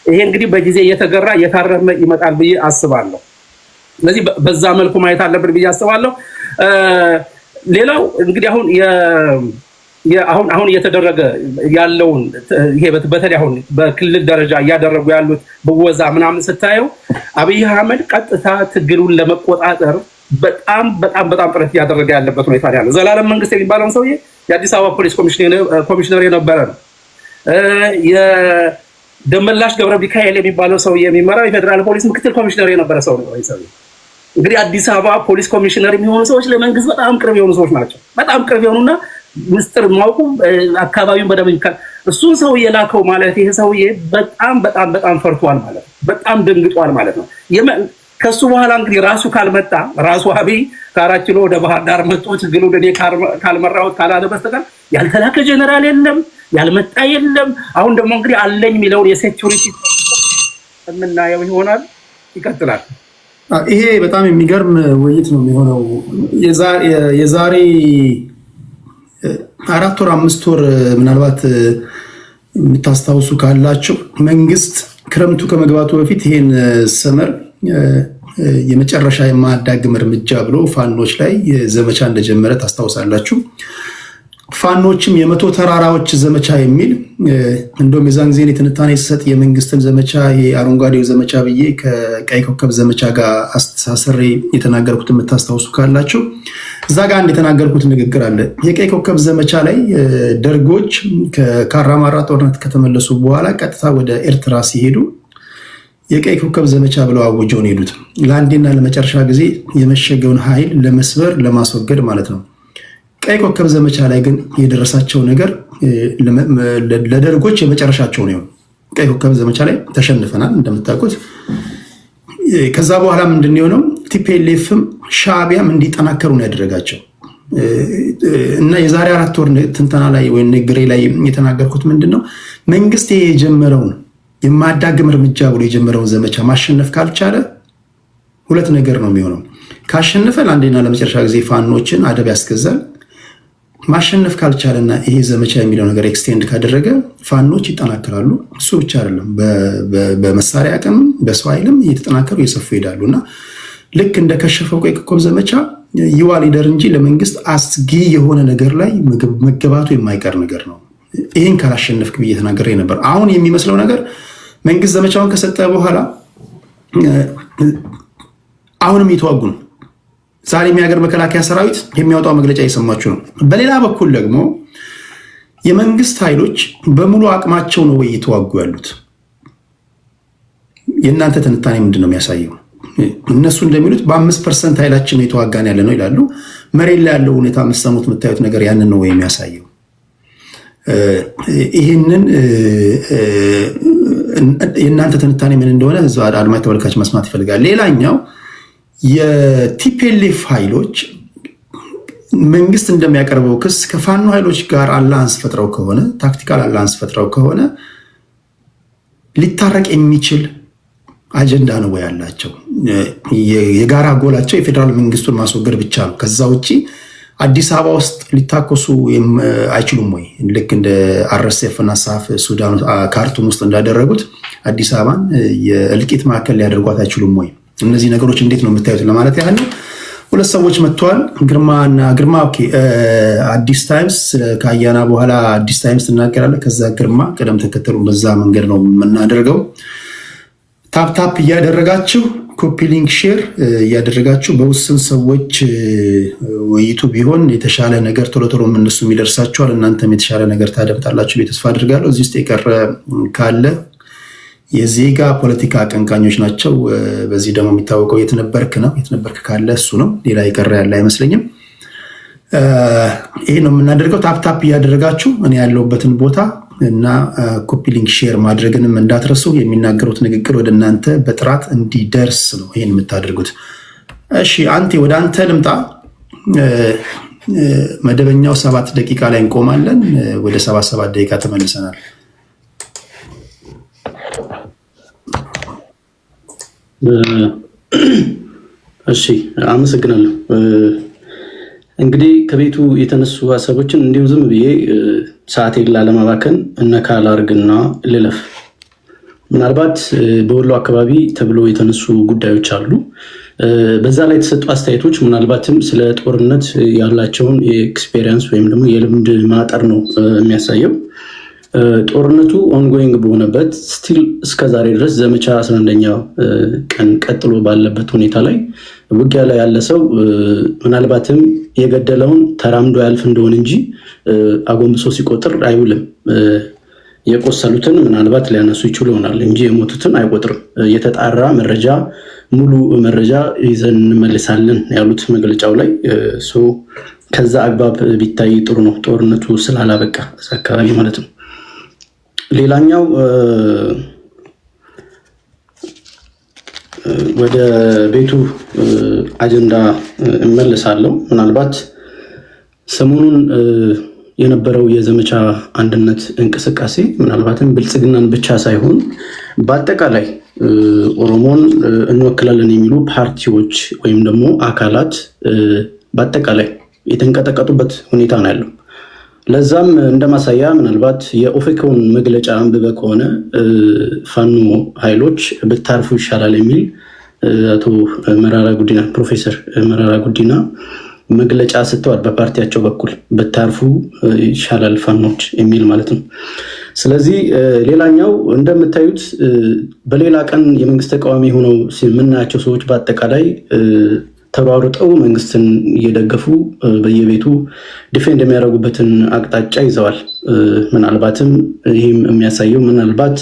ይሄ እንግዲህ በጊዜ እየተገራ እየታረመ ይመጣል ብዬ አስባለሁ። ስለዚህ በዛ መልኩ ማየት አለብን ብዬ አስባለሁ። ሌላው እንግዲህ አሁን እየተደረገ ያለውን ይሄ በተለይ አሁን በክልል ደረጃ እያደረጉ ያሉት በወዛ ምናምን ስታየው አብይ አህመድ ቀጥታ ትግሉን ለመቆጣጠር በጣም ጥረት እያደረገ ያለበት ሁኔታ ያለው። ዘላለም መንግስት የሚባለውን ሰውዬ የአዲስ አበባ ፖሊስ ኮሚሽነር የነበረ ነው። የደመላሽ ገብረ ሚካኤል የሚባለው ሰውዬ የሚመራው የፌዴራል ፖሊስ ምክትል ኮሚሽነር የነበረ ሰው ነው። እንግዲህ አዲስ አበባ ፖሊስ ኮሚሽነር የሚሆኑ ሰዎች ለመንግስት በጣም ቅርብ የሆኑ ሰዎች ናቸው። በጣም ቅርብ የሆኑና ምስጢር ማውቁ አካባቢውን በደንብ ይካል። እሱን ሰው የላከው ማለት ይሄ ሰውዬ በጣም ፈርቷል ማለት ነው። በጣም ደንግጧል ማለት ነው። ከሱ በኋላ እንግዲህ ራሱ ካልመጣ ራሱ አብይ ከአራት ኪሎ ወደ ባህር ዳር መጥቶ ትግሉን እኔ ካልመራሁት ካላለ በስተቀር ያልተላከ ጀነራል የለም፣ ያልመጣ የለም። አሁን ደግሞ እንግዲህ አለኝ የሚለውን የሴኩሪቲ የምናየው ይሆናል። ይቀጥላል። ይሄ በጣም የሚገርም ውይይት ነው የሚሆነው። የዛሬ 4 ወር 5 ወር ምናልባት የምታስታውሱ ካላችሁ መንግስት ክረምቱ ከመግባቱ በፊት ይሄን ሰመር የመጨረሻ የማያዳግም እርምጃ ብሎ ፋኖች ላይ ዘመቻ እንደጀመረ ታስታውሳላችሁ። ፋኖችም የመቶ ተራራዎች ዘመቻ የሚል እንደውም የዛን ጊዜ ትንታኔ ሲሰጥ የመንግስትን ዘመቻ የአረንጓዴው ዘመቻ ብዬ ከቀይ ኮከብ ዘመቻ ጋር አስተሳስሬ የተናገርኩት የምታስታውሱ ካላችሁ እዛ ጋር አንድ የተናገርኩት ንግግር አለ። የቀይ ኮከብ ዘመቻ ላይ ደርጎች ከካራማራ ጦርነት ከተመለሱ በኋላ ቀጥታ ወደ ኤርትራ ሲሄዱ የቀይ ኮከብ ዘመቻ ብለው አውጀውን ሄዱት። ለአንዴና ለመጨረሻ ጊዜ የመሸገውን ኃይል ለመስበር ለማስወገድ ማለት ነው። ቀይ ኮከብ ዘመቻ ላይ ግን የደረሳቸው ነገር ለደርጎች የመጨረሻቸው ነው። ቀይ ኮከብ ዘመቻ ላይ ተሸንፈናል እንደምታውቁት። ከዛ በኋላ ምንድን የሆነው ቲፒኤልኤፍም ሻዕቢያም እንዲጠናከሩ ነው ያደረጋቸው እና የዛሬ 4 ወር ትንተና ላይ ወይ ንግሬ ላይ የተናገርኩት ምንድነው መንግስት የጀመረውን የማዳግም እርምጃ ብሎ የጀመረውን ዘመቻ ማሸነፍ ካልቻለ ሁለት ነገር ነው የሚሆነው። ካሸነፈ ለአንዴና ለመጨረሻ ጊዜ ፋኖችን አደብ ያስገዛል። ማሸነፍ ካልቻለና ይሄ ዘመቻ የሚለው ነገር ኤክስቴንድ ካደረገ ፋኖች ይጠናከራሉ። እሱ ብቻ አይደለም፣ በመሳሪያ አቅም በሰው ኃይልም እየተጠናከሩ እየሰፉ ይሄዳሉ እና ልክ እንደከሸፈው ቀይ ኮከብ ዘመቻ ይዋ ሊደር እንጂ ለመንግስት አስጊ የሆነ ነገር ላይ መገባቱ የማይቀር ነገር ነው። ይህን ካላሸነፍክ ብዬ ተናገሬ ነበር። አሁን የሚመስለው ነገር መንግስት ዘመቻውን ከሰጠ በኋላ አሁንም እየተዋጉ ነው። ዛሬ የሀገር መከላከያ ሰራዊት የሚያወጣው መግለጫ እየሰማችሁ ነው። በሌላ በኩል ደግሞ የመንግስት ኃይሎች በሙሉ አቅማቸው ነው ወይ እየተዋጉ ያሉት? የእናንተ ትንታኔ ምንድን ነው የሚያሳየው? እነሱ እንደሚሉት በ5% ኃይላችን ነው የተዋጋን ያለ ነው ይላሉ። መሬት ላይ ያለው ሁኔታ የምትሰሙት የምታዩት ነገር ያንን ነው ወይ የሚያሳየው? ይህንን የእናንተ ትንታኔ ምን እንደሆነ አድማጭ ተመልካች መስማት ይፈልጋል። ሌላኛው የቲፒኤልኤፍ ኃይሎች መንግስት እንደሚያቀርበው ክስ ከፋኖ ኃይሎች ጋር አላንስ ፈጥረው ከሆነ ታክቲካል አላንስ ፈጥረው ከሆነ ሊታረቅ የሚችል አጀንዳ ነው ወይ ያላቸው? የጋራ ጎላቸው የፌዴራል መንግስቱን ማስወገድ ብቻ ነው። ከዛ ውጭ አዲስ አበባ ውስጥ ሊታኮሱ አይችሉም ወይ? ልክ እንደ አርኤስኤፍ እና ሳፍ ሱዳን ካርቱም ውስጥ እንዳደረጉት አዲስ አበባን የእልቂት ማዕከል ሊያደርጓት አይችሉም ወይ? እነዚህ ነገሮች እንዴት ነው የምታዩት ለማለት ያህል ነው። ሁለት ሰዎች መጥተዋል። ግርማ ኦኬ፣ አዲስ ታይምስ ከአያና በኋላ አዲስ ታይምስ ትናገራለህ። ከዛ ግርማ ቅደም ተከተሉ በዛ መንገድ ነው የምናደርገው። ታፕታፕ እያደረጋችሁ ኮፒ ሊንክ ሼር እያደረጋችሁ በውስን ሰዎች ውይይቱ ቢሆን የተሻለ ነገር ቶሎ ቶሎ እነሱ የሚደርሳችኋል፣ እናንተም የተሻለ ነገር ታደምጣላችሁ ብዬ ተስፋ አድርጋለሁ። እዚህ ውስጥ የቀረ ካለ የዜጋ ፖለቲካ አቀንቃኞች ናቸው። በዚህ ደግሞ የሚታወቀው የትነበርክ ነው። የትነበርክ ካለ እሱ ነው። ሌላ የቀረ ያለ አይመስለኝም። ይሄ ነው የምናደርገው። ታፕታፕ እያደረጋችሁ እኔ ያለሁበትን ቦታ እና ኮፒ ሊንክ ሼር ማድረግንም እንዳትረሱ። የሚናገሩት ንግግር ወደ እናንተ በጥራት እንዲደርስ ነው ይሄን የምታደርጉት። እሺ አንቴ ወደ አንተ ልምጣ። መደበኛው 7 ደቂቃ ላይ እንቆማለን። ወደ 7 ደቂቃ ተመልሰናል። እሺ አመሰግናለሁ። እንግዲህ ከቤቱ የተነሱ ሀሳቦችን እንዲሁ ዝም ብዬ ሰዓቴን ላለማባከን እነካ ላርግና ልለፍ። ምናልባት በወሎ አካባቢ ተብሎ የተነሱ ጉዳዮች አሉ። በዛ ላይ የተሰጡ አስተያየቶች ምናልባትም ስለ ጦርነት ያላቸውን የኤክስፔሪየንስ ወይም ደግሞ የልምድ ማጠር ነው የሚያሳየው። ጦርነቱ ኦንጎይንግ በሆነበት ስቲል እስከዛሬ ድረስ ዘመቻ 11ኛው ቀን ቀጥሎ ባለበት ሁኔታ ላይ ውጊያ ላይ ያለ ሰው ምናልባትም የገደለውን ተራምዶ ያልፍ እንደሆነ እንጂ አጎንብሶ ሲቆጥር አይውልም። የቆሰሉትን ምናልባት ሊያነሱ ይችሉ ይሆናል እንጂ የሞቱትን አይቆጥርም። የተጣራ መረጃ ሙሉ መረጃ ይዘን እንመልሳለን ያሉት መግለጫው ላይ ከዛ አግባብ ቢታይ ጥሩ ነው። ጦርነቱ ስላላበቃ እዛ አካባቢ ማለት ነው። ሌላኛው ወደ ቤቱ አጀንዳ እመልሳለሁ። ምናልባት ሰሞኑን የነበረው የዘመቻ አንድነት እንቅስቃሴ ምናልባትም ብልጽግናን ብቻ ሳይሆን በአጠቃላይ ኦሮሞን እንወክላለን የሚሉ ፓርቲዎች ወይም ደግሞ አካላት በአጠቃላይ የተንቀጠቀጡበት ሁኔታ ነው ያለው። ለዛም እንደማሳያ ምናልባት የኦፌኮን መግለጫ አንብበ ከሆነ ፋኖ ኃይሎች ብታርፉ ይሻላል የሚል አቶ መራራ ጉዲና ፕሮፌሰር መራራ ጉዲና መግለጫ ሰጥተዋል። በፓርቲያቸው በኩል ብታርፉ ይሻላል ፋኖች የሚል ማለት ነው። ስለዚህ ሌላኛው እንደምታዩት በሌላ ቀን የመንግስት ተቃዋሚ ሆነው የምናያቸው ሰዎች በአጠቃላይ ተሯሩጠው መንግስትን እየደገፉ በየቤቱ ዲፌንድ የሚያደርጉበትን አቅጣጫ ይዘዋል። ምናልባትም ይህም የሚያሳየው ምናልባት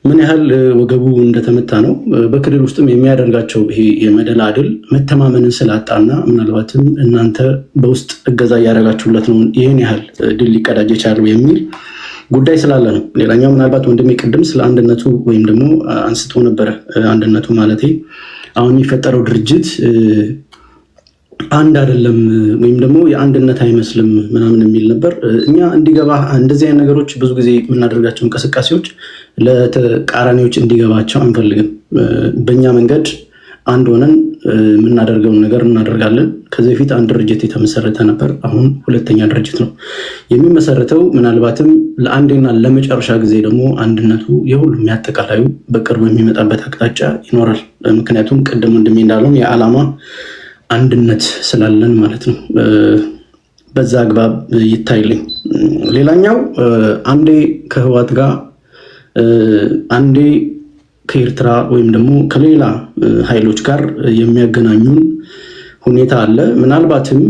ምን ያህል ወገቡ እንደተመታ ነው። በክልል ውስጥም የሚያደርጋቸው ይሄ የመደላድል መተማመንን ስላጣና ምናልባትም እናንተ በውስጥ እገዛ እያደረጋችሁለት ነው ይህን ያህል ድል ሊቀዳጅ የቻለው የሚል ጉዳይ ስላለ ነው። ሌላኛው ምናልባት ወንድሜ ቅድም ስለ አንድነቱ ወይም ደግሞ አንስቶ ነበረ። አንድነቱ ማለቴ አሁን የሚፈጠረው ድርጅት አንድ አይደለም ወይም ደግሞ የአንድነት አይመስልም ምናምን የሚል ነበር። እኛ እንዲገባ እንደዚህ አይነት ነገሮች ብዙ ጊዜ የምናደርጋቸው እንቅስቃሴዎች ለተቃራኒዎች እንዲገባቸው አንፈልግም። በእኛ መንገድ አንድ ሆነን የምናደርገውን ነገር እናደርጋለን። ከዚህ በፊት አንድ ድርጅት የተመሰረተ ነበር። አሁን ሁለተኛ ድርጅት ነው የሚመሰረተው። ምናልባትም ለአንዴና ለመጨረሻ ጊዜ ደግሞ አንድነቱ የሁሉም ያጠቃላዩ በቅርቡ የሚመጣበት አቅጣጫ ይኖራል። ምክንያቱም ቅድም ወንድሜ እንዳለውም የዓላማ አንድነት ስላለን ማለት ነው። በዛ አግባብ ይታይልኝ። ሌላኛው አንዴ ከህወሓት ጋር አንዴ ከኤርትራ ወይም ደግሞ ከሌላ ኃይሎች ጋር የሚያገናኙን ሁኔታ አለ። ምናልባትም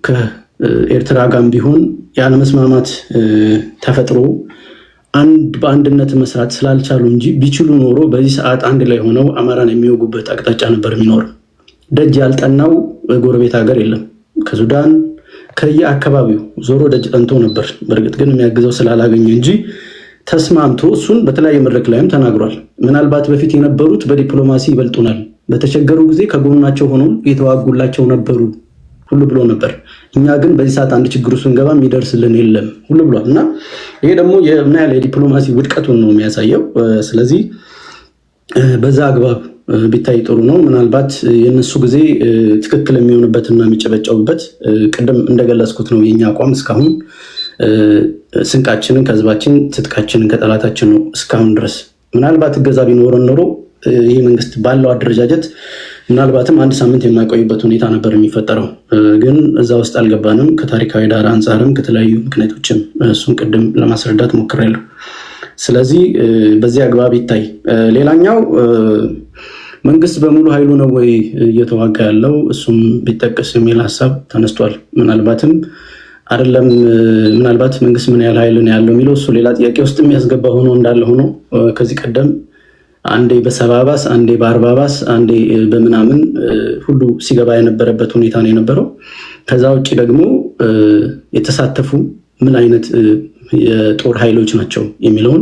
ከኤርትራ ጋር ቢሆን ያለመስማማት ተፈጥሮ በአንድነት መስራት ስላልቻሉ እንጂ ቢችሉ ኖሮ በዚህ ሰዓት አንድ ላይ ሆነው አማራን የሚወጉበት አቅጣጫ ነበር የሚኖር። ደጅ ያልጠናው ጎረቤት ሀገር የለም። ከሱዳን ከየአካባቢው ዞሮ ደጅ ጠንቶ ነበር። በእርግጥ ግን የሚያግዘው ስላላገኘ እንጂ ተስማምቶ እሱን በተለያየ መድረክ ላይም ተናግሯል። ምናልባት በፊት የነበሩት በዲፕሎማሲ ይበልጡናል፣ በተቸገሩ ጊዜ ከጎናቸው ሆነው የተዋጉላቸው ነበሩ ሁሉ ብሎ ነበር። እኛ ግን በዚህ ሰዓት አንድ ችግሩ ስንገባ የሚደርስልን የለም ሁሉ ብሏል። እና ይሄ ደግሞ ምን ያህል የዲፕሎማሲ ውድቀቱን ነው የሚያሳየው። ስለዚህ በዛ አግባብ ቢታይ ጥሩ ነው። ምናልባት የነሱ ጊዜ ትክክል የሚሆንበትና የሚጨበጨቡበት ቅድም እንደገለጽኩት ነው። የኛ አቋም እስካሁን ስንቃችንን ከህዝባችን ትጥቃችንን ከጠላታችን ነው እስካሁን ድረስ። ምናልባት እገዛ ቢኖረን ኖሮ ይህ መንግስት ባለው አደረጃጀት ምናልባትም አንድ ሳምንት የማይቆይበት ሁኔታ ነበር የሚፈጠረው። ግን እዛ ውስጥ አልገባንም። ከታሪካዊ ዳራ አንጻርም ከተለያዩ ምክንያቶችም እሱን ቅድም ለማስረዳት ሞክሬያለሁ። ስለዚህ በዚህ አግባብ ይታይ። ሌላኛው መንግስት በሙሉ ኃይሉ ነው ወይ እየተዋጋ ያለው? እሱም ቢጠቀስ የሚል ሀሳብ ተነስቷል። ምናልባትም አይደለም። ምናልባት መንግስት ምን ያህል ኃይል ነው ያለው የሚለው እሱ ሌላ ጥያቄ ውስጥ የሚያስገባ ሆኖ እንዳለ ሆኖ ከዚህ ቀደም አንዴ በ70 ባስ አንዴ በ40 ባስ አንዴ በምናምን ሁሉ ሲገባ የነበረበት ሁኔታ ነው የነበረው። ከዛ ውጭ ደግሞ የተሳተፉ ምን አይነት የጦር ኃይሎች ናቸው የሚለውን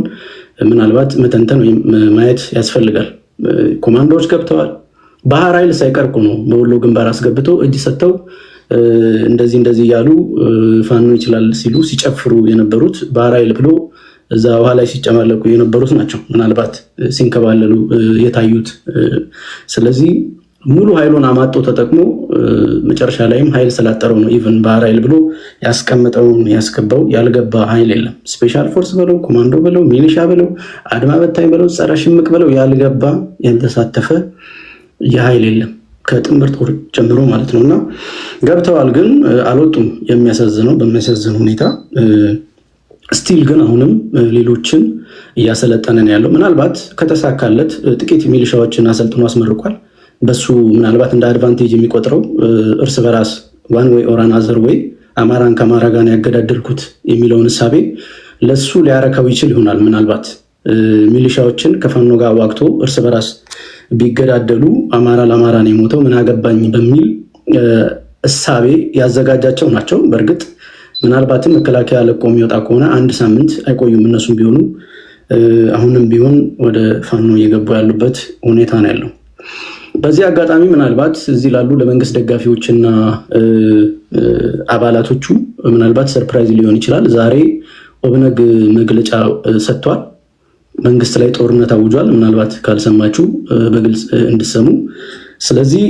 ምናልባት መተንተን ወይም ማየት ያስፈልጋል። ኮማንዶዎች ገብተዋል። ባህር ኃይል ሳይቀር እኮ ነው በወሎ ግንባር አስገብተው እጅ ሰጥተው እንደዚህ እያሉ ፋኖ ይችላል ሲሉ ሲጨፍሩ የነበሩት ባህር ኃይል ብሎ እዛ ውሃ ላይ ሲጨማለቁ የነበሩት ናቸው ምናልባት ሲንከባለሉ የታዩት። ስለዚህ ሙሉ ኃይሉን አማጦ ተጠቅሞ መጨረሻ ላይም ኃይል ስላጠረው ነው ኢቭን ባህር ኃይል ብሎ ያስቀመጠውን ያስገባው ያልገባ ኃይል የለም። ስፔሻል ፎርስ በለው ኮማንዶ በለው ሚሊሻ በለው አድማ በታኝ በለው ጸረ ሽምቅ በለው ያልገባ ያልተሳተፈ የኃይል የለም ከጥምር ጦር ጀምሮ ማለት ነውና ገብተዋል፣ ግን አልወጡም። የሚያሳዝነው በሚያሳዝን ሁኔታ ስቲል ግን አሁንም ሌሎችን እያሰለጠነን ያለው ምናልባት ከተሳካለት ጥቂት ሚሊሻዎችን አሰልጥኖ አስመርቋል። በሱ ምናልባት እንደ አድቫንቴጅ የሚቆጥረው እርስ በራስ ዋን ወይ ኦር አናዘር ወይ አማራን ከአማራ ጋር ያገዳደልኩት የሚለውን እሳቤ ለሱ ሊያረካው ይችል ይሆናል። ምናልባት ሚሊሻዎችን ከፋኖ ጋር ዋግቶ እርስ በራስ ቢገዳደሉ አማራ ለአማራ ነው የሞተው ምን አገባኝ በሚል እሳቤ ያዘጋጃቸው ናቸው። በእርግጥ ምናልባትም መከላከያ ለቆ የሚወጣ ከሆነ አንድ ሳምንት አይቆዩም እነሱም ቢሆኑ። አሁንም ቢሆን ወደ ፋኖ እየገቡ ያሉበት ሁኔታ ነው ያለው። በዚህ አጋጣሚ ምናልባት እዚህ ላሉ ለመንግስት ደጋፊዎችና አባላቶቹ ምናልባት ሰርፕራይዝ ሊሆን ይችላል። ዛሬ ኦብነግ መግለጫ ሰጥቷል። መንግስት ላይ ጦርነት አውጇል። ምናልባት ካልሰማችሁ በግልጽ እንድሰሙ። ስለዚህ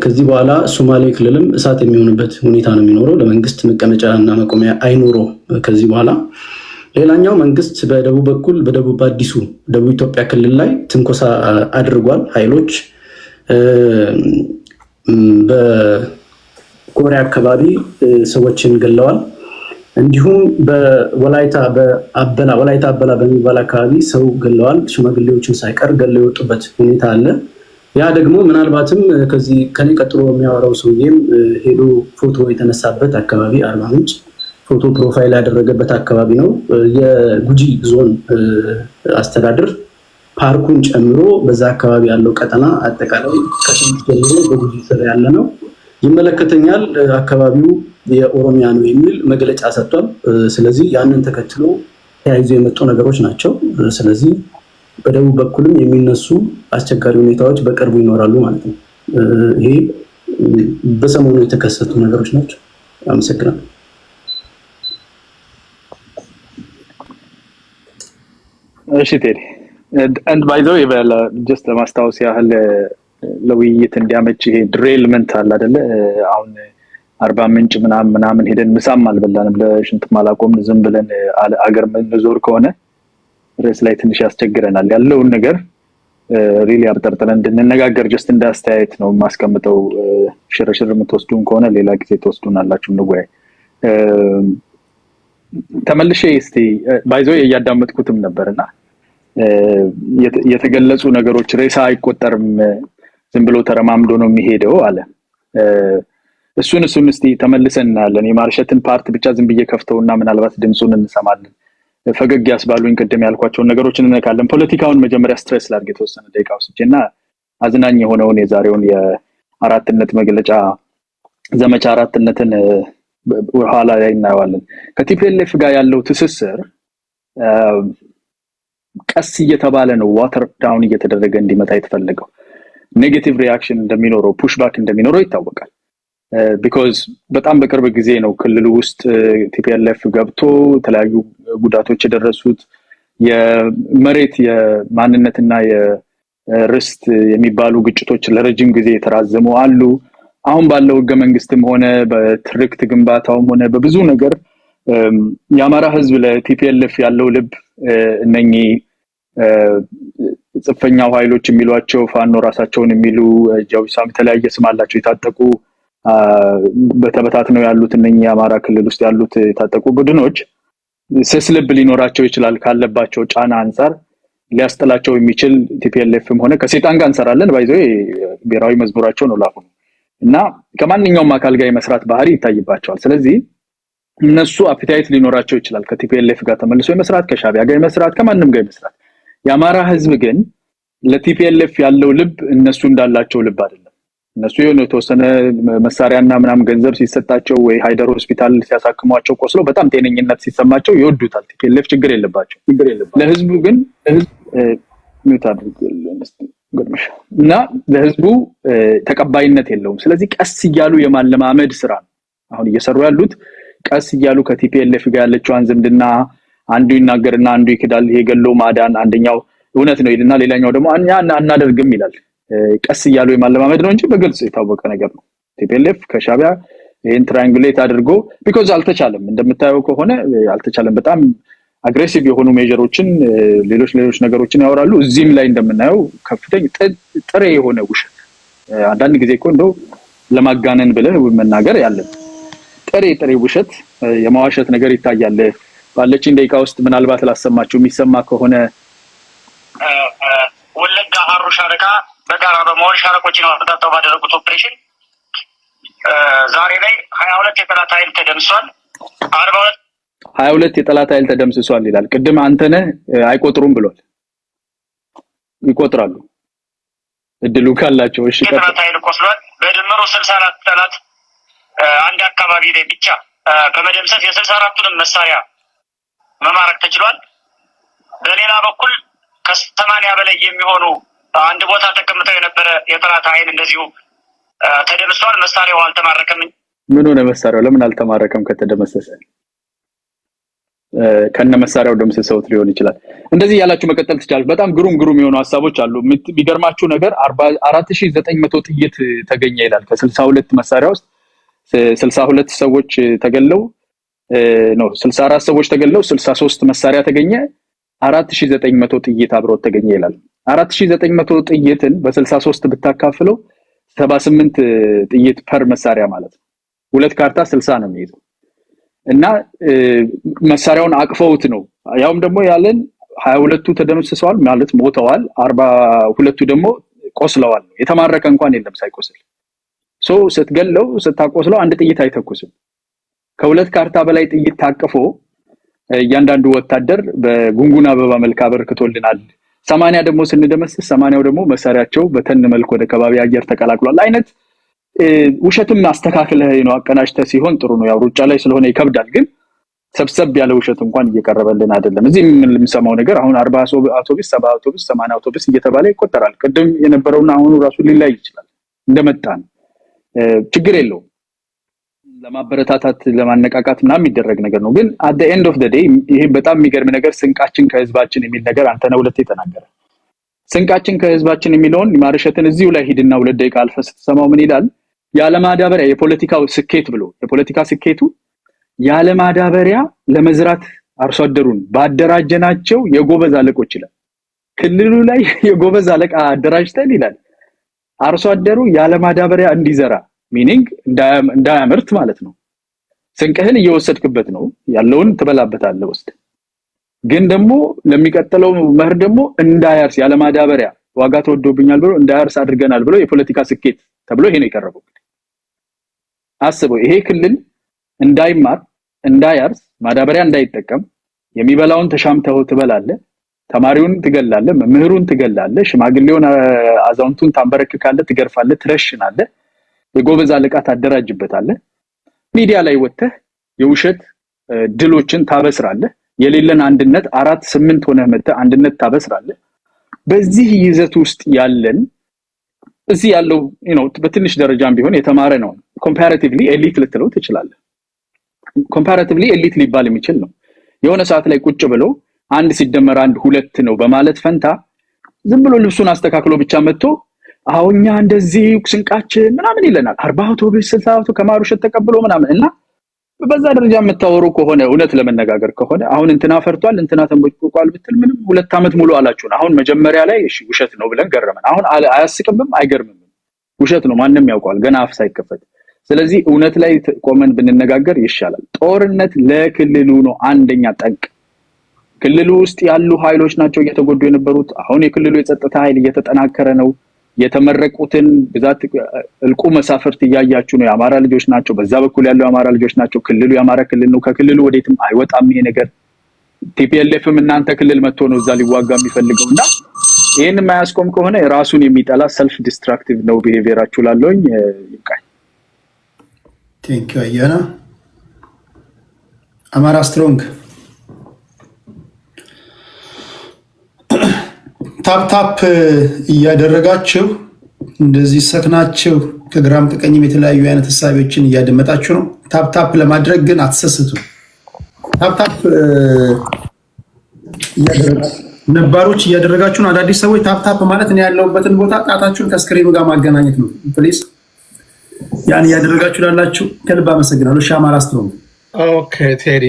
ከዚህ በኋላ ሶማሌ ክልልም እሳት የሚሆንበት ሁኔታ ነው የሚኖረው። ለመንግስት መቀመጫ እና መቆሚያ አይኖረው ከዚህ በኋላ። ሌላኛው መንግስት በደቡብ በኩል በደቡብ አዲሱ ደቡብ ኢትዮጵያ ክልል ላይ ትንኮሳ አድርጓል። ኃይሎች በኮሪያ አካባቢ ሰዎችን ገለዋል። እንዲሁም በወላይታ አበላ በሚባል አካባቢ ሰው ገለዋል። ሽማግሌዎችን ሳይቀር ገለው የወጡበት ሁኔታ አለ። ያ ደግሞ ምናልባትም ከዚህ ከኔ ቀጥሎ የሚያወራው ሰውዬም ሄዶ ፎቶ የተነሳበት አካባቢ አርባ ምንጭ ፎቶ ፕሮፋይል ያደረገበት አካባቢ ነው። የጉጂ ዞን አስተዳደር ፓርኩን ጨምሮ በዛ አካባቢ ያለው ቀጠና አጠቃላይ ከጥንት ጀምሮ በጉጂ ስር ያለ ነው፣ ይመለከተኛል፣ አካባቢው የኦሮሚያ ነው የሚል መግለጫ ሰጥቷል። ስለዚህ ያንን ተከትሎ ተያይዞ የመጡ ነገሮች ናቸው። ስለዚህ በደቡብ በኩልም የሚነሱ አስቸጋሪ ሁኔታዎች በቅርቡ ይኖራሉ ማለት ነው። ይሄ በሰሞኑ የተከሰቱ ነገሮች ናቸው። አመሰግናለሁ። እሺ ቴዲ and by the way just ለማስታወስ ያህል ለውይይት እንዲያመች ይሄ ድሬልመንት አለ አይደለ? አሁን አርባ ምንጭ ምናምን ሄደን ምሳም አልበላንም ለሽንት ማላቆም ዝም ብለን አገር ምንዞር ከሆነ ርዕስ ላይ ትንሽ ያስቸግረናል። ያለውን ነገር ሪሊ አብጠርጥረን እንድንነጋገር ጀስት እንዳስተያየት ነው ማስቀምጠው። ሽርሽር የምትወስዱን ከሆነ ሌላ ጊዜ ተወስዱናላችሁ እንወያይ። ተመልሼ እስቲ by the way እያዳመጥኩትም ነበርና የተገለጹ ነገሮች ሬሳ አይቆጠርም ዝም ብሎ ተረማምዶ ነው የሚሄደው አለ። እሱን እስቲ ተመልሰን እናያለን። የማርሸትን ፓርት ብቻ ዝም ብዬ ከፍተውና ምናልባት ድምጹን እንሰማለን። ፈገግ ያስባሉኝ ቅድም ያልኳቸውን ነገሮችን እንነካለን። ፖለቲካውን መጀመሪያ ስትሬስ ላድርግ የተወሰነ ደቂቃ ወስጄና አዝናኝ የሆነውን የዛሬውን የአራትነት መግለጫ ዘመቻ አራትነትን ኋላ ላይ እናየዋለን። ከቲፒኤልኤፍ ጋር ያለው ትስስር ቀስ እየተባለ ነው ዋተር ዳውን እየተደረገ እንዲመጣ የተፈለገው። ኔጌቲቭ ሪአክሽን እንደሚኖረው ፑሽባክ እንደሚኖረው ይታወቃል። ቢኮዝ በጣም በቅርብ ጊዜ ነው ክልሉ ውስጥ ቲፒኤልኤፍ ገብቶ የተለያዩ ጉዳቶች የደረሱት። የመሬት የማንነትና የርስት የሚባሉ ግጭቶች ለረጅም ጊዜ የተራዘሙ አሉ። አሁን ባለው ህገ መንግስትም ሆነ በትርክት ግንባታውም ሆነ በብዙ ነገር የአማራ ህዝብ ለቲፒኤልኤፍ ያለው ልብ እነኚህ ጽፈኛው ኃይሎች የሚሏቸው ፋኖ ራሳቸውን የሚሉ ጃዊሳም የተለያየ ስም አላቸው የታጠቁ በተበታትነው ያሉት እነኚህ የአማራ ክልል ውስጥ ያሉት የታጠቁ ቡድኖች ስስ ልብ ሊኖራቸው ይችላል ካለባቸው ጫና አንፃር ሊያስጠላቸው የሚችል ቲፒኤልኤፍም ሆነ ከሰይጣን ጋር እንሰራለን ባይዘው ብሔራዊ መዝሙራቸው ነው ላፉ እና ከማንኛውም አካል ጋር የመስራት ባህሪ ይታይባቸዋል። ስለዚህ እነሱ አፒታይት ሊኖራቸው ይችላል ከቲፒኤልኤፍ ጋር ተመልሶ የመስራት ከሻቢያ ጋር የመስራት ከማንም ጋር የመስራት። የአማራ ህዝብ ግን ለቲፒኤልኤፍ ያለው ልብ እነሱ እንዳላቸው ልብ አይደለም። እነሱ የሆነ የተወሰነ መሳሪያና ምናምን ገንዘብ ሲሰጣቸው ወይ ሃይደር ሆስፒታል ሲያሳክሟቸው ቆስለው በጣም ጤነኝነት ሲሰማቸው ይወዱታል። ቲፒኤልኤፍ ችግር የለባቸው። ለህዝቡ ግን እና ለህዝቡ ተቀባይነት የለውም። ስለዚህ ቀስ እያሉ የማለማመድ ስራ ነው አሁን እየሰሩ ያሉት። ቀስ እያሉ ከቲፒኤልኤፍ ጋር ያለችውን ዝምድና አንዱ ይናገርና አንዱ ይክዳል። ይሄ ገሎ ማዳን አንደኛው እውነት ነው ይልና ሌላኛው ደግሞ እኛ አናደርግም ይላል። ቀስ እያሉ የማለማመድ ነው እንጂ በግልጽ የታወቀ ነገር ነው። ቲፒኤልኤፍ ከሻቢያ ይሄን ትራያንጉሌት አድርጎ ቢኮዝ አልተቻለም፣ እንደምታየው ከሆነ አልተቻለም። በጣም አግሬሲቭ የሆኑ ሜጀሮችን ሌሎች ነገሮችን ያወራሉ። እዚህም ላይ እንደምናየው ከፍተኛ ጥሬ የሆነ ውሸት አንዳንድ ጊዜ እኮ እንደው ለማጋነን ብለህ መናገር ያለን ጥሬ ውሸት የማዋሸት ነገር ይታያል። ባለችን ደቂቃ ውስጥ ምናልባት ላሰማችሁ የሚሰማ ከሆነ ወለጋ ሀሩ ሻለቃ በጋራ በመሆን ሻለቆችን አወጣጣው ባደረጉት ኦፕሬሽን ዛሬ ላይ 22 የጠላት ኃይል ተደምሷል። 22 የጠላት ኃይል ተደምስሷል ይላል። ቅድም አንተነህ አይቆጥሩም ብሏል። ይቆጥራሉ እድሉ ካላቸው። እሺ የጠላት ኃይል ቆስሏል። በድምሩ 64 ጠላት አንድ አካባቢ ላይ ብቻ በመደምሰስ የ64ቱንም መሳሪያ መማረክ ተችሏል። በሌላ በኩል ከ80 በላይ የሚሆኑ አንድ ቦታ ተቀምጠው የነበረ የጠላት ኃይል እንደዚሁ ተደምሷል። መሳሪያው አልተማረከም። ምን ሆነ መሳሪያው ለምን አልተማረከም? ከተደመሰሰ ከነ መሳሪያው ደምስሰውት ሊሆን ይችላል። እንደዚህ ያላችሁ መቀጠል ትችላላችሁ። በጣም ግሩም የሆኑ ሀሳቦች አሉ። የሚገርማችሁ ነገር 44900 ጥይት ተገኘ ይላል። ከ62 መሳሪያ ውስጥ 62 ሰዎች ተገለው ነው 64 ሰዎች ተገለው 63 መሳሪያ ተገኘ። 4900 ጥይት አብሮት ተገኘ ይላል። 4900 ጥይትን በ63 ብታካፍለው 78 ጥይት ፐር መሳሪያ ማለት ነው። ሁለት ካርታ 60 ነው የሚይዘው እና መሳሪያውን አቅፈውት ነው። ያውም ደግሞ ያለን 22ቱ ተደምስሰዋል ማለት ሞተዋል፣ 42ቱ ደግሞ ቆስለዋል። የተማረከ እንኳን የለም ሳይቆስል። ስትገለው ስታቆስለው አንድ ጥይት አይተኩስም። ከሁለት ካርታ በላይ ጥይት ታቅፎ እያንዳንዱ ወታደር በጉንጉን አበባ መልክ አበርክቶልናል። 80 ደግሞ ስንደመስስ 80ው ደግሞ መሳሪያቸው በተን መልክ ወደ ከባቢ አየር ተቀላቅሏል አይነት ውሸትም አስተካክለህ ነው አቀናጅተህ ሲሆን ጥሩ ነው። ያው ሩጫ ላይ ስለሆነ ይከብዳል፣ ግን ሰብሰብ ያለ ውሸት እንኳን እየቀረበልን አይደለም። እዚህ ምን የምንሰማው ነገር አሁን 40 አውቶቡስ 70 አውቶቡስ 80 አውቶቡስ እየተባለ ይቆጠራል። ቅድም የነበረውና አሁኑ ራሱ ሊላይ ይችላል። እንደመጣን ችግር የለውም። ለማበረታታት ለማነቃቃት ምናምን የሚደረግ ነገር ነው። ግን at the end of the day ይሄ በጣም የሚገርም ነገር ስንቃችን ከህዝባችን የሚል ነገር አንተነህ ሁለቴ ተናገረ። ስንቃችን ከህዝባችን የሚለውን ማርሸትን እዚሁ ላይ ሂድና 2 ደቂቃ አልፈ ስትሰማው ምን ይላል? ያለማዳበሪያ የፖለቲካው ስኬት ብሎ የፖለቲካ ስኬቱ ያለማዳበሪያ ለመዝራት አርሶ አደሩን ባደራጀናቸው የጎበዝ አለቆች ይላል። ክልሉ ላይ የጎበዝ አለቃ አደራጅተን ይላል አርሶ አደሩ ያለማዳበሪያ እንዲዘራ ሚኒንግ እንዳያመርት ማለት ነው። ስንቅህን እየወሰድክበት ነው ያለውን ትበላበታለህ ወስድ። ግን ደግሞ ለሚቀጥለው መህር ደግሞ እንዳያርስ ያለማዳበሪያ ዋጋ ተወዶብኛል ብሎ እንዳያርስ አድርገናል ብሎ የፖለቲካ ስኬት ተብሎ ይሄ ነው የቀረበው። አስበው፣ ይሄ ክልል እንዳይማር እንዳያርስ ማዳበሪያ እንዳይጠቀም የሚበላውን ተሻምተው ትበላለህ፣ ተማሪውን ትገላለህ፣ መምህሩን ትገላለህ፣ ሽማግሌውን አዛውንቱን ታንበረክካለህ፣ ትገርፋለህ፣ ትረሽናለህ፣ የጎበዝ አለቃ ታደራጅበታለህ፣ ሚዲያ ላይ ወጥተህ የውሸት ድሎችን ታበስራለህ፣ የሌለን አንድነት 4-8 ሆነህ መጥተህ አንድነት ታበስራለህ። በዚህ ይዘት ውስጥ ያለን እዚህ ያለው በትንሽ ደረጃም ቢሆን የተማረ ነው። ኮምፓራቲቭሊ ኤሊት ልትለው ትችላለህ። ኮምፓራቲቭሊ ኤሊት ሊባል የሚችል ነው። የሆነ ሰዓት ላይ ቁጭ ብሎ 1 ሲደመር 1 2 ነው በማለት ፈንታ ዝም ብሎ ልብሱን አስተካክሎ ብቻ መጥቶ አሁንኛ እንደዚህ ስንቃችን ምናምን ይለናል። 40 አውቶቡስ 60 አውቶቡስ ከማሩሸት ተቀብሎ ምናምን እና በዛ ደረጃ የምታወሩ ከሆነ እውነት ለመነጋገር ከሆነ አሁን እንትና ፈርቷል እንትና ተንበጭቋል ብትል ምንም 2 ዓመት ሙሉ አላችሁን። አሁን መጀመሪያ ላይ እሺ ውሸት ነው ብለን ገረመን። አሁን አያስቅምም አይገርምም፣ ውሸት ነው ማንንም ያውቃል ገና አፍ ሳይከፈት። ስለዚህ እውነት ላይ ቆመን ብንነጋገር ይሻላል። ጦርነት ለክልሉ ነው አንደኛ ጠንቅ። ክልሉ ውስጥ ያሉ ኃይሎች ናቸው እየተጎዱ የነበሩት። አሁን የክልሉ የጸጥታ ኃይል እየተጠናከረ ነው። የተመረቁትን ብዛት እልቁ መሳፍርት እያያችሁ ነው። የአማራ ልጆች ናቸው። በዛ በኩል ያለው የአማራ ልጆች ናቸው። ክልሉ የአማራ ክልል ነው። ከክልሉ ወዴትም አይወጣም ይሄ ነገር። ቲፒኤልኤፍም እናንተ ክልል መጥቶ ነው እዛ ሊዋጋ የሚፈልገውና ይሄን የማያስቆም ከሆነ ራሱን የሚጠላ ሰልፍ ዲስትራክቲቭ ነው ቢሄቪየራችሁ ላለውኝ ይብቃኝ። ቴንክ ዩ አያና። አማራ ስትሮንግ ታፕ እያደረጋችሁ እንደዚህ ሰክናችሁ ከግራም ከቀኝም የተለያዩ አይነት ሐሳቦችን እያደመጣችሁ ነው። ታፕ ለማድረግ ግን አትሰስቱ። ታፕ ነባሮች እያደረጋችሁን አዳዲስ ሰዎች ታፕ ማለት ነው ያለውበትን ቦታ ጣታችሁን ከስክሪኑ ጋር ማገናኘት ነው ፕሊዝ። ያን እያደረጋችሁ ላላችሁ ከልብ አመሰግናለሁ። ሻማራ አስተው ኦኬ ቴዲ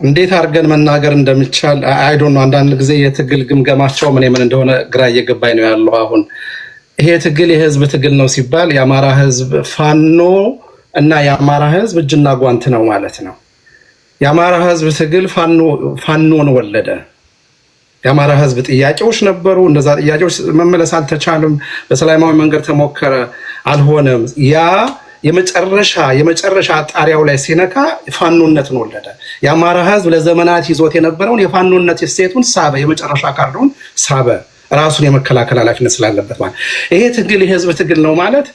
እንዴት አድርገን መናገር እንደሚቻል አይ ዶንት ኖ። አንዳንድ ጊዜ የትግል ግምገማቸው ምን እንደሆነ ግራ እየገባኝ ነው ያለው። አሁን ይሄ ትግል የህዝብ ትግል ነው ሲባል የአማራ ህዝብ ፋኖ እና የአማራ ህዝብ እጅና ጓንት ነው ማለት ነው። የአማራ ህዝብ ትግል ፋኖን ወለደ። የአማራ ህዝብ ጥያቄዎች ነበሩ። እነዛ ጥያቄዎች መመለስ አልተቻሉም። በሰላማዊ መንገድ ተሞከረ፣ አልሆነም። ያ የመጨረሻ ጣሪያው ላይ ሲነካ ፋኖነትን ወለደ። የአማራ ህዝብ ለዘመናት ይዞት የነበረውን የፋኖነት እሴቱን ሳበ፣ የመጨረሻ ካርዱን ሳበ፣ ራሱን የመከላከል ኃላፊነት ስላለበት ማለት ይሄ ትግል የህዝብ ትግል ነው ማለት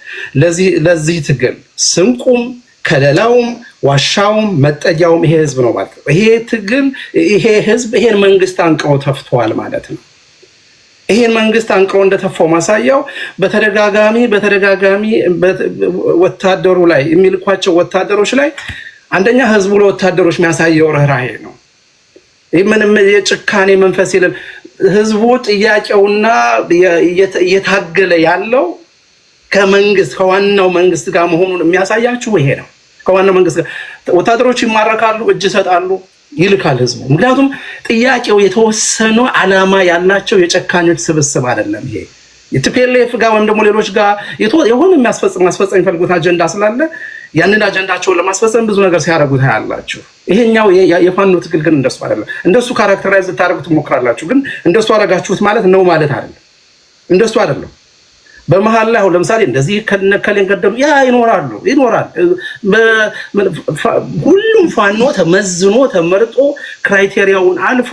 ለዚህ ትግል ስንቁም ከለላውም ዋሻውም መጠጊያውም ይሄ ህዝብ ነው ማለት ነው። ይሄ ትግል ይሄ ህዝብ ይሄን መንግስት አንቅሮ ተፍቷል ማለት ነው። ይሄን መንግስት አንቅሮ እንደተፋው ማሳያው በተደጋጋሚ ወታደሩ ላይ የሚልኳቸው ወታደሮች ላይ አንደኛ ህዝቡ ለወታደሮች የሚያሳየው ርህራሄ ነው። ምንም የጭካኔ መንፈስ የለም። ህዝቡ ጥያቄውና እየታገለ ያለው ከመንግስት ከዋናው መንግስት ጋር መሆኑን የሚያሳያችሁ ይሄ ነው። ከዋናው መንግስት ጋር ወታደሮች ይማረካሉ፣ እጅ ይሰጣሉ፣ ይልካል ህዝቡ። ምክንያቱም ጥያቄው የተወሰኑ ዓላማ ያላቸው የጨካኞች ስብስብ አይደለም። ይሄ የቲፒኤልኤፍ ጋር ወይም ደግሞ ሌሎች ጋር የሆነ ማስፈጸም የሚፈልጉት አጀንዳ ስላለ ያንን አጀንዳቸውን ለማስፈጸም ብዙ ነገር ሲያደርጉት ታያላችሁ። ይሄኛው የፋኖ ትግል ግን እንደሱ አይደለም። እንደሱ ካራክተራይዝ ልታደርጉት ትሞክራላችሁ፣ ግን እንደሱ አደረጋችሁት ማለት ነው ማለት አይደለም። እንደሱ አይደለም። በመሃል ላይ ለምሳሌ እንደዚህ ከነከሌን ገደሉ ያ ይኖራል። ሁሉም ፋኖ ተመዝኖ ተመርጦ ክራይቴሪያውን አልፎ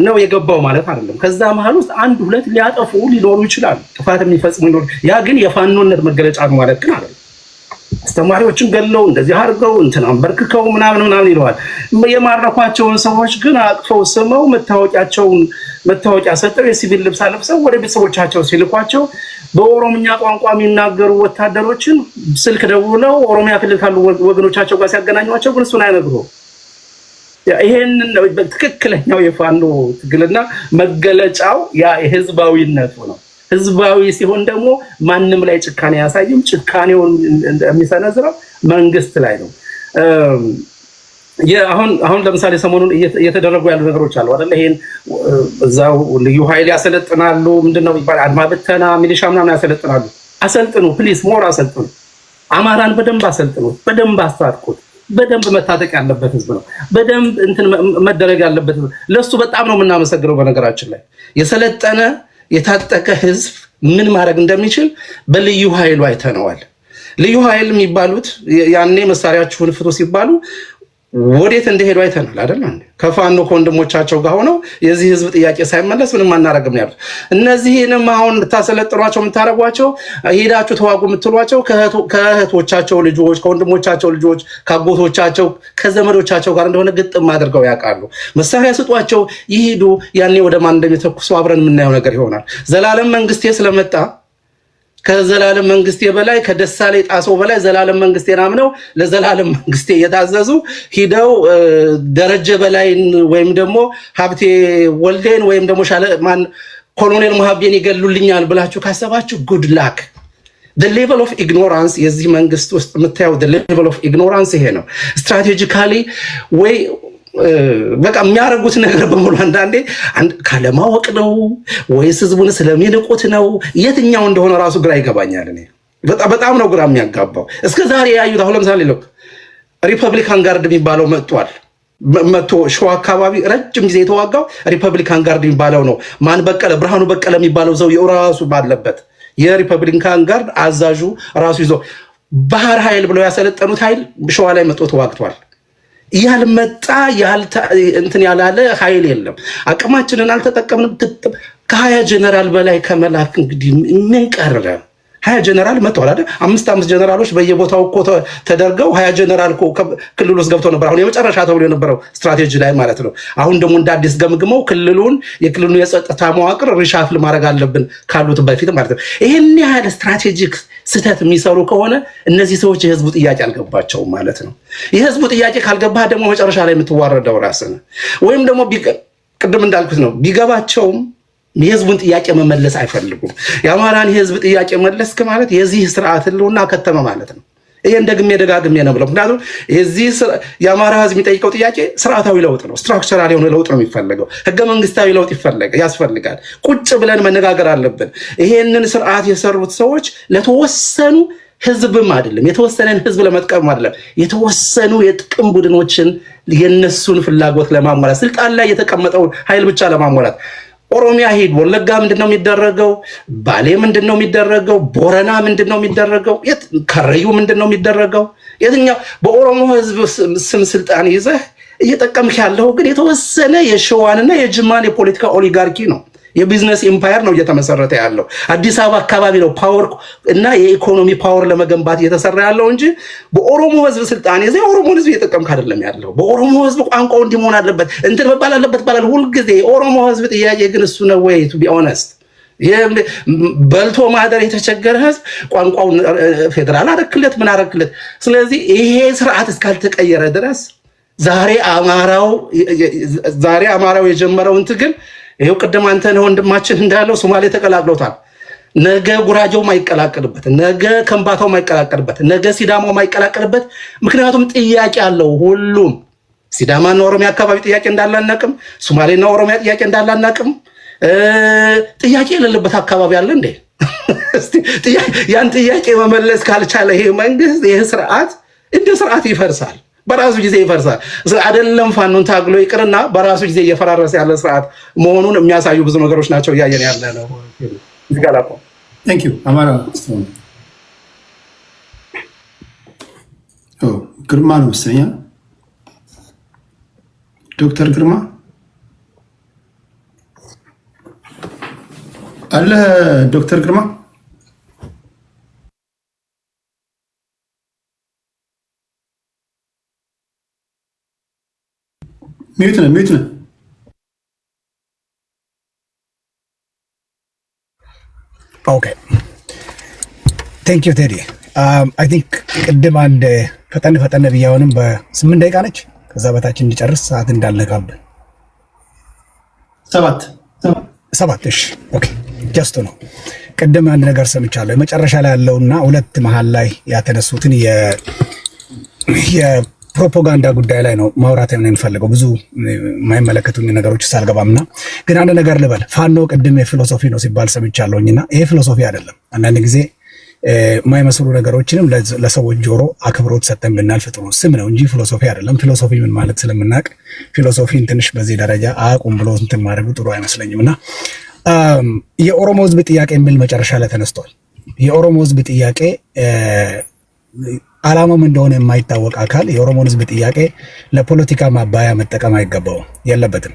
ነው የገባው ማለት አይደለም። ከዛ መሃል ውስጥ አንድ ሁለት ሊያጠፉ ሊኖሩ ይችላሉ፣ ጥፋት የሚፈጽሙ ሊኖሩ። ያ ግን የፋኖነት መገለጫ ነው ማለት ግን አይደለም። አስተማሪዎችን ገለው እንደዚህ አድርገው እንትን በርክከው ምናምን ይለዋል። የማረኳቸውን ሰዎች ግን አቅፈው ስመው መታወቂያ ሰጠው የሲቪል ልብስ አለብሰው ወደ ቤተሰቦቻቸው ሲልኳቸው በኦሮምኛ ቋንቋ የሚናገሩ ወታደሮችን ስልክ ደውለው ኦሮሚያ ክልል ካሉ ወገኖቻቸው ጋር ሲያገናኟቸው ግን እሱን አይነግሩም። ይሄንን ትክክለኛው የፋኖ ትግልና መገለጫው ያ የህዝባዊነቱ ነው። ህዝባዊ ሲሆን ደግሞ ማንም ላይ ጭካኔ ያሳይም። ጭካኔውን የሚሰነዝረው መንግስት ላይ ነው። አሁን ለምሳሌ ሰሞኑን እየተደረጉ ያሉ ነገሮች አሉ አይደል? ይሄን እዛው ልዩ ኃይል ያሰለጥናሉ፣ ምንድነው ይባል አድማ ብተና ሚሊሻ ምናምን ያሰለጥናሉ። አሰልጥኑ ፕሊስ፣ ሞር አሰልጥኑ። አማራን በደንብ አሰልጥኑ፣ በደንብ አስታጥቁት። በደንብ መታጠቅ ያለበት ህዝብ ነው። በደንብ እንትን መደረግ ያለበት ለሱ በጣም ነው የምናመሰግነው። በነገራችን ላይ የሰለጠነ የታጠቀ ህዝብ ምን ማድረግ እንደሚችል በልዩ ኃይሉ አይተነዋል። ልዩ ኃይል የሚባሉት ያኔ መሳሪያችሁን ፍቱ ሲባሉ ወዴት እንደሄዱ አይተናል አይደል? ከፋኖ ከወንድሞቻቸው ጋር ሆነው የዚህ ህዝብ ጥያቄ ሳይመለስ ምንም አናረግም ያሉት። እነዚህንም አሁን ታሰለጥሯቸው የምታረጓቸው ሄዳችሁ ተዋጉ የምትሏቸው ከእህቶቻቸው ልጆች፣ ከወንድሞቻቸው ልጆች፣ ከአጎቶቻቸው፣ ከዘመዶቻቸው ጋር እንደሆነ ግጥም አድርገው ያውቃሉ። መሳሪያ ስጧቸው ይሄዱ። ያኔ ወደ ማን እንደሚተኩሱ አብረን የምናየው ነገር ይሆናል። ዘላለም መንግስቴ ስለመጣ ከዘላለም መንግስቴ በላይ ከደሳሌ ጣሰው በላይ ዘላለም መንግስቴን አምነው ለዘላለም መንግስቴ የታዘዙ ሂደው ደረጀ በላይን ወይም ደግሞ ሀብቴ ወልዴን ወይም ደግሞ ኮሎኔል መሀቤን ይገሉልኛል ብላችሁ ካሰባችሁ ጉድ ላክ። the level of ignorance የዚህ መንግስት ውስጥ የምታየው the level of ignorance ይሄ ነው። ስትራቴጂካሊ ወይ በቃ የሚያደርጉት ነገር በሙሉ አንዳንዴ ካለማወቅ ነው ወይስ ህዝቡን ስለሚንቁት ነው? የትኛው እንደሆነ ራሱ ግራ ይገባኛል። እኔ በጣም ነው ግራ የሚያጋባው። እስከዛሬ ያዩት አሁን ለምሳሌ ሪፐብሊካን ጋርድ የሚባለው መጥቶ ሸዋ አካባቢ ረጅም ጊዜ የተዋጋው ሪፐብሊካን ጋርድ የሚባለው ነው። ማን በቀለ ብርሃኑ በቀለ የሚባለው ሰው የራሱ ባለበት የሪፐብሊካን ጋርድ አዛዡ ራሱ ይዞ ባህር ኃይል ብለው ያሰለጠኑት ኃይል ሸዋ ላይ መጥቶ ተዋግቷል። ያልመጣ እንትን ያላለ ኃይል የለም። አቅማችንን አልተጠቀምንም። ከ20 ጀነራል በላይ ከመላክ እንግዲህ ምን ቀረ? 20 ጀነራል መጥተዋል አይደል? 5 ጀነራሎች በየቦታው እኮ ተደርገው 20 ጀነራል እኮ ክልል ውስጥ ገብተው ነበር። አሁን የመጨረሻ ተብሎ የነበረው ስትራቴጂ ላይ ማለት ነው። አሁን ደግሞ እንደ አዲስ ገምግመው የክልሉን የጸጥታ መዋቅር ሪሻፍል ማድረግ አለብን ካሉት በፊት ማለት ነው። ይሄን ያህል ስትራቴጂክ ስህተት የሚሰሩ ከሆነ እነዚህ ሰዎች የህዝቡ ጥያቄ አልገባቸውም ማለት ነው። የህዝቡ ጥያቄ ካልገባህ ደግሞ መጨረሻ ላይ የምትዋረደው ራስህ ነህ። ወይም ደግሞ ቅድም እንዳልኩት ነው ቢገባቸውም የህዝቡን ጥያቄ መመለስ አይፈልጉም። የአማራን የህዝብ ጥያቄ መለስክ ማለት የዚህ ስርዓት ህልውና ከተመ ማለት ነው። ይሄን ደጋግሜ ነው ብለው። ምክንያቱም የአማራ ህዝብ የሚጠይቀው ጥያቄ ስርዓታዊ ለውጥ ነው። ስትራክቸራል የሆነ ለውጥ ነው የሚፈልገው። ህገ መንግስታዊ ለውጥ ያስፈልጋል። ቁጭ ብለን መነጋገር አለብን። ይሄንን ስርዓት የሰሩት ሰዎች ለተወሰኑ ህዝብም አይደለም፣ የተወሰነን ህዝብ ለመጥቀም አይደለም፣ የተወሰኑ የጥቅም ቡድኖችን የነሱን ፍላጎት ለማሟላት ስልጣን ላይ የተቀመጠውን ኃይል ብቻ ለማሟላት ኦሮሚያ ሄድ ወለጋ ምንድነው የሚደረገው? ባሌ ምንድነው የሚደረገው? ቦረና ምንድነው የሚደረገው? ከረዩ ምንድነው የሚደረገው? የትኛው በኦሮሞ ህዝብ ስም ስልጣን ይዘህ እየጠቀምክ ያለው ግን የተወሰነ የሸዋንና የጅማን የፖለቲካ ኦሊጋርኪ ነው። የቢዝነስ ኢምፓየር ነው እየተመሰረተ ያለው። አዲስ አበባ አካባቢ ነው ፓወር እና የኢኮኖሚ ፓወር ለመገንባት እየተሰራ ያለው እንጂ በኦሮሞ ህዝብ ስልጣን ይዘህ የኦሮሞን ህዝብ እየጠቀምክ አይደለም ያለው። በኦሮሞ ህዝብ ቋንቋው እንዲህ መሆን አለበት እንትን መባል አለበት ባላል ሁልጊዜ የኦሮሞ ህዝብ ጥያቄ ግን እሱ ነው ወይ? ቱ ቢ ኦነስት በልቶ ማደር የተቸገረ ህዝብ ቋንቋውን ፌደራል አረክለት ምን አረክለት። ስለዚህ ይሄ ስርዓት እስካልተቀየረ ድረስ ዛሬ አማራው የጀመረውን ትግል ይሄው ቅድም አንተ ነህ ወንድማችን እንዳለው ሶማሌ ተቀላቅሎታል። ነገ ጉራጆው ማይቀላቀልበት፣ ነገ ከምባታው ማይቀላቀልበት፣ ነገ ሲዳማው ማይቀላቀልበት። ምክንያቱም ጥያቄ አለው ሁሉም። ሲዳማና ኦሮሚያ አካባቢ ጥያቄ እንዳላናቅም፣ ሶማሌና ኦሮሚያ ጥያቄ እንዳላናቅም። ጥያቄ የሌለበት አካባቢ አለ እንዴ? ያን ጥያቄ መመለስ ካልቻለ ይሄ መንግስት ይሄ ስርዓት እንደ ስርዓት ይፈርሳል። በራሱ ጊዜ ይፈርሳል። አይደለም ፋኖን ታግሎ ይቅርና በራሱ ጊዜ እየፈራረሰ ያለ ስርዓት መሆኑን የሚያሳዩ ብዙ ነገሮች ናቸው እያየን ያለ ነው። ይጋላቆ ቴንክ ዩ አማራ ግርማ ነው መሰለኝ። ዶክተር ግርማ አለ። ዶክተር ግርማ ሚዩት ነው። ኦኬ ቴንክ ዩ ቴዲ። አይ ቲንክ ቅድም አንድ ፈጠን ብዬ አሁንም በ8 ደቂቃ ነች ከዛ በታች እንዲጨርስ ሰዓት እንዳልነካብን 7 እሺ ኦኬ ጀስቱ ነው። ቅድም አንድ ነገር ሰምቻለሁ የመጨረሻ ላይ ያለውና ሁለት መሀል ላይ ያተነሱትን ፕሮፓጋንዳ ጉዳይ ላይ ነው ማውራት የምንፈልገው። ብዙ የማይመለከቱኝ ነገሮች ሳልገባምና ግን አንድ ነገር ልበል። ፋኖ ቅድም የፊሎሶፊ ነው ሲባል ሰምቻለሁኝና ይሄ ፊሎሶፊ አይደለም። አንዳንድ ጊዜ የማይመስሉ ነገሮችንም ለሰዎች ጆሮ አክብሮት ሰጠን ብናልፍ ጥሩ ስም ነው እንጂ ፊሎሶፊ አይደለም። ፊሎሶፊ ምን ማለት ስለምናውቅ ፊሎሶፊን ትንሽ በዚህ ደረጃ አቁም ብሎ እንትን ማድረጉ ጥሩ አይመስለኝምና የኦሮሞ ህዝብ ጥያቄ የሚል መጨረሻ ላይ ተነስቷል። የኦሮሞ ህዝብ ጥያቄ ዓላማም እንደሆነ የማይታወቅ አካል የኦሮሞን ህዝብ ጥያቄ ለፖለቲካ ማባያ መጠቀም አይገባውም፣ የለበትም።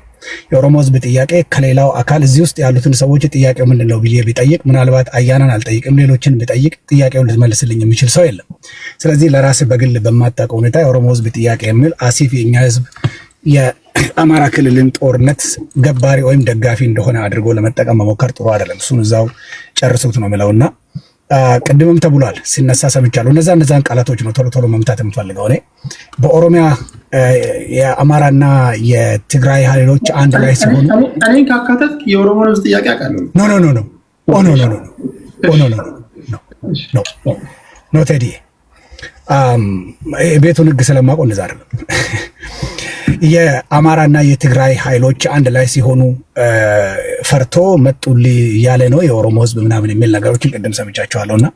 የኦሮሞ ህዝብ ጥያቄ ከሌላው አካል እዚህ ውስጥ ያሉትን ሰዎች ጥያቄው ምንድነው ብዬ ቢጠይቅ ምናልባት አያናን አልጠይቅም፣ ሌሎችን ቢጠይቅ ጥያቄውን ልትመልስልኝ የሚችል ሰው የለም። ስለዚህ ለራስ በግል በማታውቀው ሁኔታ የኦሮሞ ህዝብ ጥያቄ የሚል አሲፍ የኛ ህዝብ የአማራ ክልልን ጦርነት ገባሪ ወይም ደጋፊ እንደሆነ አድርጎ ለመጠቀም መሞከር ጥሩ አይደለም። እሱን እዛው ጨርሱት ነው የምለውና ቅድምም ተብሏል ሲነሳ ሰምቻለሁ። እነዛን ቃላቶች ነው ቶሎ መምታት የምፈልገው እኔ። በኦሮሚያ የአማራና የትግራይ ኃይሎች አንድ ላይ ሲሆኑ እኔ ካካተት የኦሮሞ ህዝብ ጥያቄ አውቃለሁ። ኖ ቴዲ ቤቱን ህግ ስለማውቀው እንደዛ አይደለም። የአማራና የትግራይ ኃይሎች አንድ ላይ ሲሆኑ ፈርቶ መጡልኝ እያለ ነው የኦሮሞ ህዝብ ምናምን የሚል ነገሮችን ቅድም ሰምቻቸዋለሁና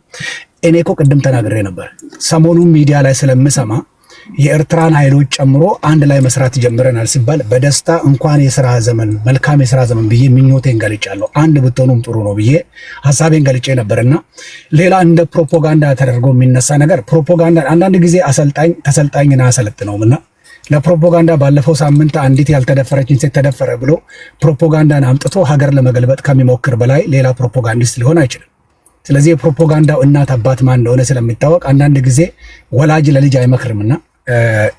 እኔ እኮ ቅድም ተናግሬ ነበር። ሰሞኑን ሚዲያ ላይ ስለምሰማ የኤርትራን ኃይሎች ጨምሮ አንድ ላይ መስራት ጀምረናል ሲባል በደስታ እንኳን የስራ ዘመን መልካም የስራ ዘመን ብዬ ምኞቴን ገልጫለሁ። አንድ ብትሆኑም ጥሩ ነው ብዬ ሀሳቤን ገልጬ ነበርና ሌላ እንደ ፕሮፓጋንዳ ተደርጎ የሚነሳ ነገር ፕሮፓጋንዳ አንዳንድ ጊዜ ተሰልጣኝና አሰለጥነውምና ለፕሮፓጋንዳ ባለፈው ሳምንት አንዲት ያልተደፈረችን ሴት ተደፈረ ብሎ ፕሮፓጋንዳን አምጥቶ ሀገር ለመገልበጥ ከሚሞክር በላይ ሌላ ፕሮፓጋንዲስት ሊሆን አይችልም። ስለዚህ የፕሮፓጋንዳው እናት አባት ማን እንደሆነ ስለሚታወቅ አንዳንድ ጊዜ ወላጅ ለልጅ አይመክርምና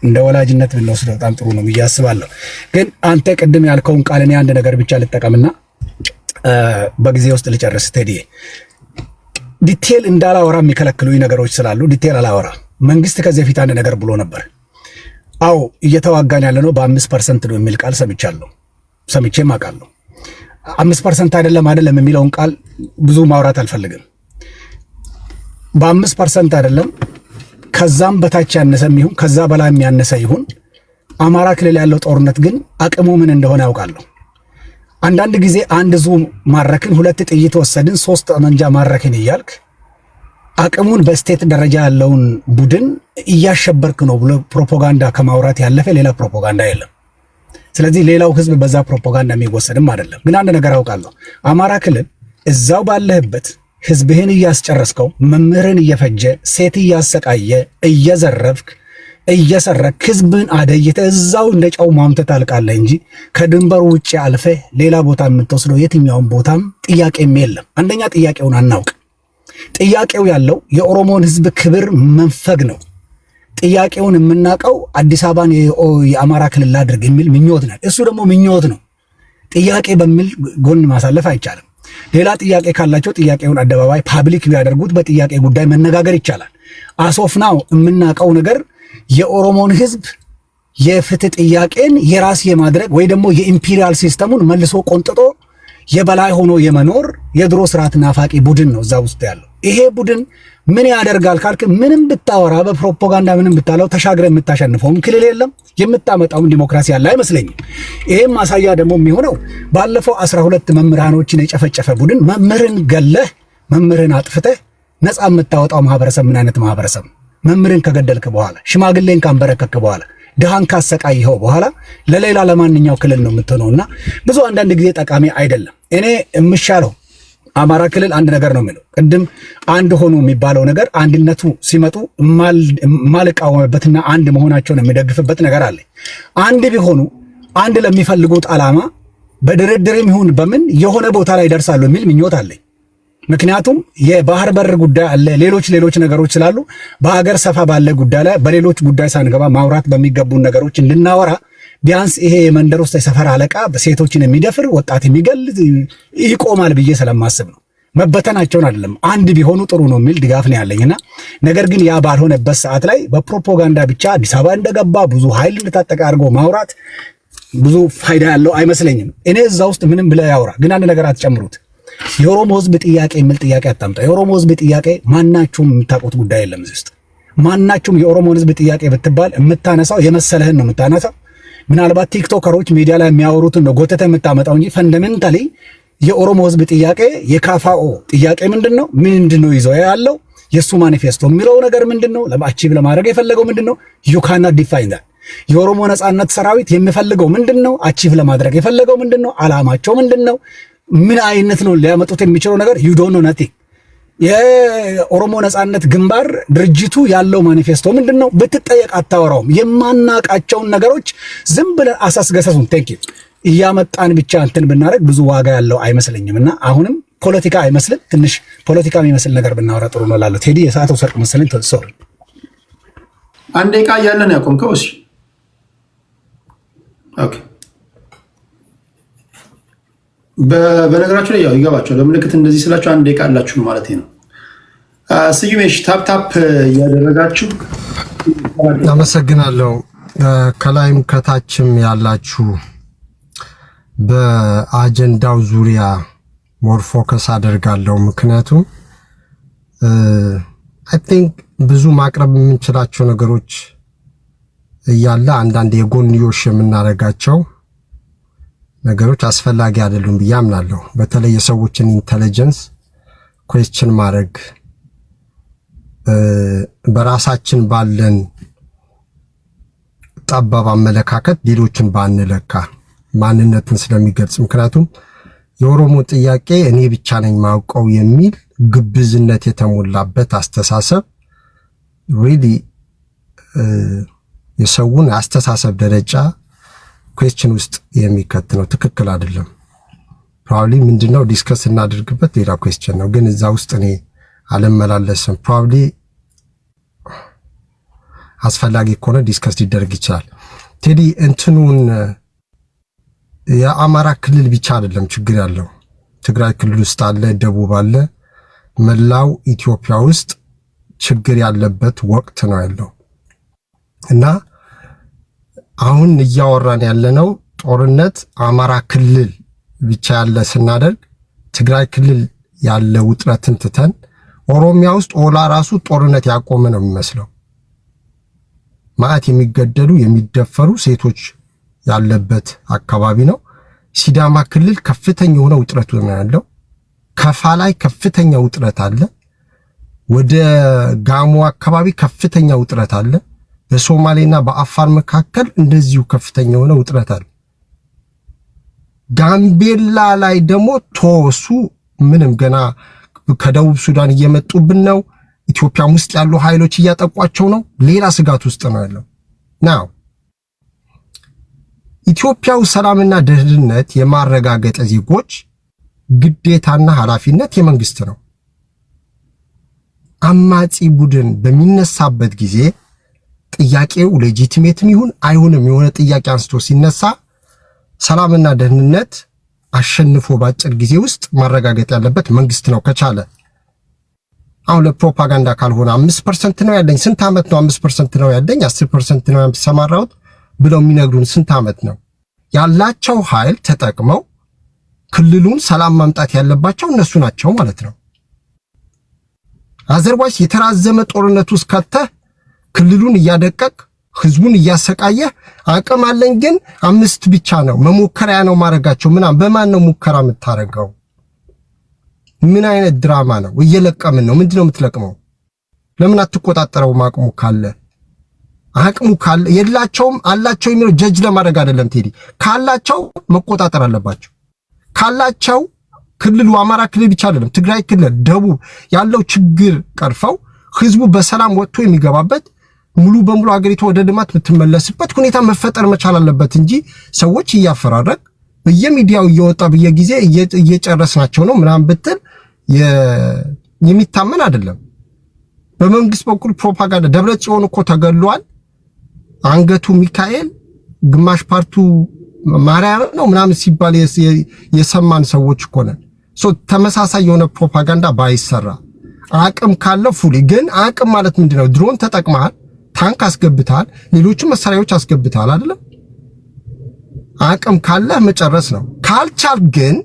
እንደ ወላጅነት ብንወስደው በጣም ጥሩ ነው ብዬ አስባለሁ። ግን አንተ ቅድም ያልከውን ቃል እኔ አንድ ነገር ብቻ ልጠቀምና በጊዜ ውስጥ ልጨርስ። ቴዲ ዲቴል እንዳላወራ የሚከለክሉኝ ነገሮች ስላሉ ዲቴል አላወራ። መንግስት ከዚህ በፊት አንድ ነገር ብሎ ነበር። አዎ እየተዋጋን ያለ ነው በ5% ነው የሚል ቃል ሰምቼም አውቃለሁ። 5% አይደለም የሚለውን ቃል ብዙ ማውራት አልፈልግም። በ5% አይደለም ከዛም በታች ያነሰም ይሁን ከዛ በላይ የሚያነሰ ይሁን አማራ ክልል ያለው ጦርነት ግን አቅሙ ምን እንደሆነ ያውቃለሁ። አንዳንድ ጊዜ አንድ ዙ ማረክን፣ 2 ጥይት ወሰድን፣ 3 ጠመንጃ ማረክን እያልክ አቅሙን በስቴት ደረጃ ያለውን ቡድን እያሸበርክ ነው ብሎ ፕሮፓጋንዳ ከማውራት ያለፈ ሌላ ፕሮፓጋንዳ የለም። ስለዚህ ሌላው ህዝብ በዛ ፕሮፓጋንዳ የሚወሰድም አይደለም። ግን አንድ ነገር አውቃለሁ። አማራ ክልል እዛው ባለህበት ህዝብህን እያስጨረስከው፣ መምህርን እየፈጀ፣ ሴት እያሰቃየ፣ እየዘረፍክ እየሰረክ ህዝብን አደይተ እዛው እንደ ጨው ማምተት አልቃለህ እንጂ ከድንበሩ ውጭ አልፈ ሌላ ቦታ የምትወስደው የትኛውን ቦታም ጥያቄም የለም። አንደኛ ጥያቄውን አናውቅ። ጥያቄው ያለው የኦሮሞን ህዝብ ክብር መንፈግ ነው። ጥያቄውን የምናውቀው አዲስ አበባን የአማራ ክልል ላድርግ የሚል ምኞት ነው። እሱ ደግሞ ምኞት ነው። ጥያቄ በሚል ጎን ማሳለፍ አይቻልም። ሌላ ጥያቄ ካላቸው ጥያቄውን አደባባይ ፓብሊክ ቢያደርጉት በጥያቄ ጉዳይ መነጋገር ይቻላል። አሶፍናው የምናውቀው ነገር የኦሮሞን ህዝብ የፍትህ ጥያቄን የራስ የማድረግ ወይ ደግሞ የኢምፔሪያል ሲስተሙን መልሶ ቆንጥጦ የበላይ ሆኖ የመኖር የድሮ ስርዓት ናፋቂ ቡድን ነው እዛ ውስጥ ያለው። ይሄ ቡድን ምን ያደርጋል ካልክ ምንም ብታወራ በፕሮፓጋንዳ ምንም ብታለው ተሻግረ የምታሸንፈውም ክልል የለም፣ የምታመጣውም ዲሞክራሲ ያለ አይመስለኝም። ይሄም ማሳያ ደግሞ የሚሆነው ባለፈው 12 መምህራኖችን የጨፈጨፈ ቡድን መምህርን ገለህ መምህርን አጥፍተህ ነፃ የምታወጣው ማህበረሰብ ምን አይነት ማህበረሰብ? መምህርን ከገደልክ በኋላ ሽማግሌን ካንበረከክ በኋላ ድሃን ካሰቃይኸው በኋላ ለሌላ ለማንኛው ክልል ነው የምትሆነውና ብዙ አንዳንድ ጊዜ ጠቃሚ አይደለም። እኔ የምሻለው አማራ ክልል አንድ ነገር ነው የሚለው ቅድም አንድ ሆኑ የሚባለው ነገር አንድነቱ ሲመጡ ማልቃወምበትና አንድ መሆናቸውን የሚደግፍበት ነገር አለ። አንድ ቢሆኑ አንድ ለሚፈልጉት ዓላማ በድርድርም ይሁን በምን የሆነ ቦታ ላይ ይደርሳሉ የሚል ምኞት አለኝ። ምክንያቱም የባህር በር ጉዳይ አለ፣ ሌሎች ነገሮች ስላሉ በሀገር ሰፋ ባለ ጉዳይ ላይ በሌሎች ጉዳይ ሳንገባ ማውራት በሚገቡን ነገሮች እንድናወራ ቢያንስ ይሄ የመንደር ውስጥ የሰፈር አለቃ ሴቶችን የሚደፍር ወጣት የሚገል ይቆማል ብዬ ስለማስብ ነው። መበተናቸውን አይደለም አንድ ቢሆኑ ጥሩ ነው የሚል ድጋፍ ነው ያለኝና ነገር ግን ያ ባልሆነበት ሰዓት ላይ በፕሮፓጋንዳ ብቻ አዲስ አበባ እንደገባ ብዙ ኃይል እንደታጠቀ አድርጎ ማውራት ብዙ ፋይዳ ያለው አይመስለኝም። እኔ እዛ ውስጥ ምንም ብለ ያውራ፣ ግን አንድ ነገር አትጨምሩት። የኦሮሞ ህዝብ ጥያቄ የሚል ጥያቄ አታምጣ። የኦሮሞ ህዝብ ጥያቄ ማናችሁም የምታውቁት ጉዳይ የለም እዚህ ውስጥ። ማናችሁም የኦሮሞን ህዝብ ጥያቄ ብትባል የምታነሳው የመሰለህን ነው የምታነሳው። ምናልባት ቲክቶከሮች ሚዲያ ላይ የሚያወሩትን ነው ጎተተ የምታመጣው እንጂ ፈንዳሜንታሊ የኦሮሞ ህዝብ ጥያቄ የካፋኦ ጥያቄ ምንድነው? ምንድነው ይዞ ያለው? የሱ ማኒፌስቶ የሚለው ነገር ምንድነው? ለማቺቭ ለማድረግ የፈለገው ምንድነው? ዩ ካን ኖት ዲፋይን ዳት። የኦሮሞ ነጻነት ሰራዊት የሚፈልገው ምንድነው? አቺቭ ለማድረግ የፈለገው ምንድነው? አላማቸው ምንድነው? ምን አይነት ነው ሊያመጡት የሚችለው ነገር? ዩ ዶንት ኖ ናቲንግ። የኦሮሞ ነጻነት ግንባር ድርጅቱ ያለው ማኒፌስቶ ምንድነው? ብትጠየቅ አታወራውም። የማናቃቸውን ነገሮች ዝም ብለን አሳስገሰሱን ቴንክ ዩ እያመጣን ብቻ እንትን ብናደርግ ብዙ ዋጋ ያለው አይመስለኝምና አሁንም ፖለቲካ አይመስልም። ትንሽ ፖለቲካ የሚመስል ነገር ብናወራ ጥሩ ነው እላለሁ። ቴዲ የሰዓት ወሰርቅ መሰለኝ። ሶሪ አንድ ደቂቃ እያለን ያቆምከው? እሺ ኦኬ። በነገራችሁ ላይ ያው ይገባቸዋል። ለምልክት እንደዚህ ስላችሁ አንድ ደቂቃ አላችሁ ማለት ነው። ስዩሜሽ ታፕ እያደረጋችሁ አመሰግናለሁ። ከላይም ከታችም ያላችሁ በአጀንዳው ዙሪያ ሞር ፎከስ አደርጋለሁ። ምክንያቱም አይ ቲንክ ብዙ ማቅረብ የምንችላቸው ነገሮች እያለ አንዳንድ የጎንዮሽ የምናደርጋቸው ነገሮች አስፈላጊ አይደሉም ብዬ አምናለሁ። በተለይ የሰዎችን ኢንተለጀንስ ኩዌስችን ማድረግ በራሳችን ባለን ጠባብ አመለካከት ሌሎችን ባንለካ ማንነትን ስለሚገልጽ። ምክንያቱም የኦሮሞ ጥያቄ እኔ ብቻ ነኝ ማውቀው የሚል ግብዝነት የተሞላበት አስተሳሰብ ሪሊ የሰውን አስተሳሰብ ደረጃ ኩዌስችን ውስጥ የሚከት ነው። ትክክል አይደለም። ፕሮባብሊ ምንድነው ዲስከስ እናድርግበት ሌላ ኩዌስችን ነው። ግን እዛ ውስጥ እኔ አልመላለስም። ፕሮባብሊ አስፈላጊ ከሆነ ዲስከስ ሊደረግ ይችላል። ቴዲ እንትኑን የአማራ ክልል ብቻ አይደለም ችግር ያለው፣ ትግራይ ክልል ውስጥ አለ፣ ደቡብ አለ፣ መላው ኢትዮጵያ ውስጥ ችግር ያለበት ወቅት ነው ያለው እና አሁን እያወራን ያለነው ጦርነት አማራ ክልል ብቻ ያለ ስናደርግ ትግራይ ክልል ያለ ውጥረትን ትተን ኦሮሚያ ውስጥ ኦላ ራሱ ጦርነት ያቆመ ነው የሚመስለው። ማአት የሚገደሉ የሚደፈሩ ሴቶች ያለበት አካባቢ ነው። ሲዳማ ክልል ከፍተኛ የሆነ ውጥረት ነው ያለው። ከፋ ላይ ከፍተኛ ውጥረት አለ። ወደ ጋሞ አካባቢ ከፍተኛ ውጥረት አለ። በሶማሌና በአፋር መካከል እንደዚሁ ከፍተኛ የሆነ ውጥረት አለ። ጋምቤላ ላይ ደግሞ ቶሱ ምንም ገና ከደቡብ ሱዳን እየመጡብን ነው። ኢትዮጵያም ውስጥ ያሉ ኃይሎች እያጠቋቸው ነው። ሌላ ስጋት ውስጥ ነው ያለው። ናው ኢትዮጵያው ሰላምና ደህንነት የማረጋገጥ ዜጎች ግዴታና ኃላፊነት የመንግስት ነው። አማጺ ቡድን በሚነሳበት ጊዜ ጥያቄው ሌጂቲሜትም ይሁን አይሁንም የሆነ ጥያቄ አንስቶ ሲነሳ ሰላምና ደህንነት አሸንፎ ባጭር ጊዜ ውስጥ ማረጋገጥ ያለበት መንግስት ነው ከቻለ። አሁን ለፕሮፓጋንዳ ካልሆነ 5% ነው ያለኝ፣ ስንት ዓመት ነው 5% ነው ያለኝ፣ 10% ነው ያሰማራሁት ብለው የሚነግሩን ስንት ዓመት ነው? ያላቸው ኃይል ተጠቅመው ክልሉን ሰላም ማምጣት ያለባቸው እነሱ ናቸው ማለት ነው። አዘርባይስ የተራዘመ ጦርነት ውስጥ ከተህ ክልሉን እያደቀቅ ህዝቡን እያሰቃየ አቅም አለኝ ግን 5 ብቻ ነው መሞከሪያ ነው ማረጋቸው ምናምን። በማን ነው ሙከራ የምታረጋው? ምን አይነት ድራማ ነው? እየለቀምን ነው። ምንድነው የምትለቅመው? ለምን አትቆጣጠረውም? አቅሙ ካለ የላቸውም አላቸው የሚለው ጀጅ ለማድረግ አይደለም ቴዲ። ካላቸው መቆጣጠር አለባቸው። ካላቸው ክልሉ አማራ ክልል ብቻ አይደለም ትግራይ ክልል፣ ደቡብ ያለው ችግር ቀርፈው ህዝቡ በሰላም ወጥቶ የሚገባበት ሙሉ በሙሉ አገሪቱ ወደ ልማት የምትመለስበት ሁኔታ መፈጠር መቻል አለበት እንጂ ሰዎች እያፈራረቅ በየሚዲያው እየወጣ በየጊዜ እየጨረስናቸው ነው ምናምን ብትል የሚታመን አይደለም። በመንግስት በኩል ፕሮፓጋንዳ ደብረጽዮን እኮ ተገሏል፣ አንገቱ ሚካኤል ግማሽ ፓርቱ ማርያም ነው ምናምን ሲባል የሰማን ሰዎች እኮ ነን። ተመሳሳይ የሆነ ፕሮፓጋንዳ ባይሰራ አቅም ካለ ፉሊ ግን አቅም ማለት ምንድነው? ድሮን ተጠቅመሃል፣ ታንክ አስገብተሃል፣ ሌሎችም መሳሪያዎች አስገብተሃል አይደለም? አቅም ካለ መጨረስ ነው። ካልቻል ግን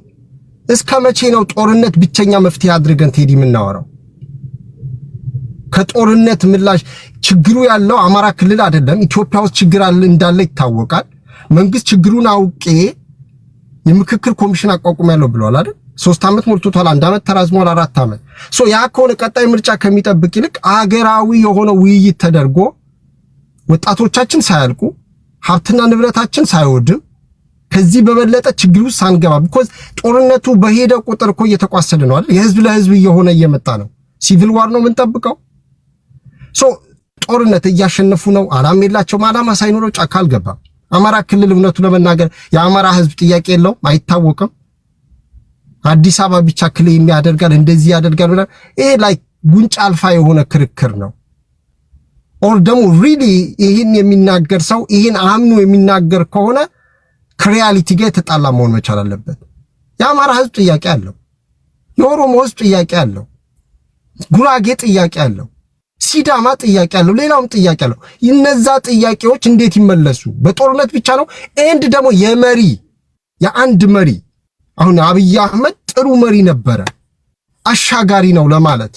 እስከ መቼ ነው ጦርነት ብቸኛ መፍትሄ አድርገን ቴዲ የምናወራው? ከጦርነት ምላሽ ችግሩ ያለው አማራ ክልል አይደለም፣ ኢትዮጵያ ውስጥ ችግር እንዳለ ይታወቃል። መንግስት ችግሩን አውቄ የምክክር ኮሚሽን አቋቁማለሁ ብለዋል አይደል? 3 ዓመት ሞልቶታል፣ 1 ዓመት ተራዝሟል፣ 4 ዓመት። ያ ከሆነ ቀጣይ ምርጫ ከሚጠብቅ ይልቅ አገራዊ የሆነ ውይይት ተደርጎ ወጣቶቻችን ሳያልቁ ሀብትና ንብረታችን ሳይወድም ከዚህ በበለጠ ችግር ውስጥ ሳንገባ ቢኮዝ ጦርነቱ በሄደ ቁጥር እኮ እየተቋሰለ ነው አይደል? የህዝብ ለህዝብ እየሆነ እየመጣ ነው። ሲቪል ዋር ነው የምንጠብቀው። ጦርነት እያሸነፉ ነው። አላማ የላቸውም። አላማ ሳይኖረው ጫካ አልገባም። አማራ ክልል እውነቱ ለመናገር የአማራ ህዝብ ጥያቄ የለውም፣ አይታወቅም። አዲስ አበባ ብቻ ክሌም ያደርጋል፣ እንደዚህ ያደርጋል። ይሄ ላይ ጉንጫ አልፋ የሆነ ክርክር ነው። ኦር ደግሞ ሪሊ ይህን የሚናገር ሰው ይህን አምኖ የሚናገር ከሆነ ከሪያሊቲ ጋር የተጣላ መሆን መቻል አለበት። የአማራ ህዝብ ጥያቄ አለው፣ የኦሮሞ ህዝብ ጥያቄ አለው፣ ጉራጌ ጥያቄ አለው፣ ሲዳማ ጥያቄ አለው፣ ሌላውም ጥያቄ አለው። እነዛ ጥያቄዎች እንዴት ይመለሱ? በጦርነት ብቻ ነው? ኤንድ ደግሞ የአንድ መሪ አሁን አብይ አህመድ ጥሩ መሪ ነበረ፣ አሻጋሪ ነው ለማለት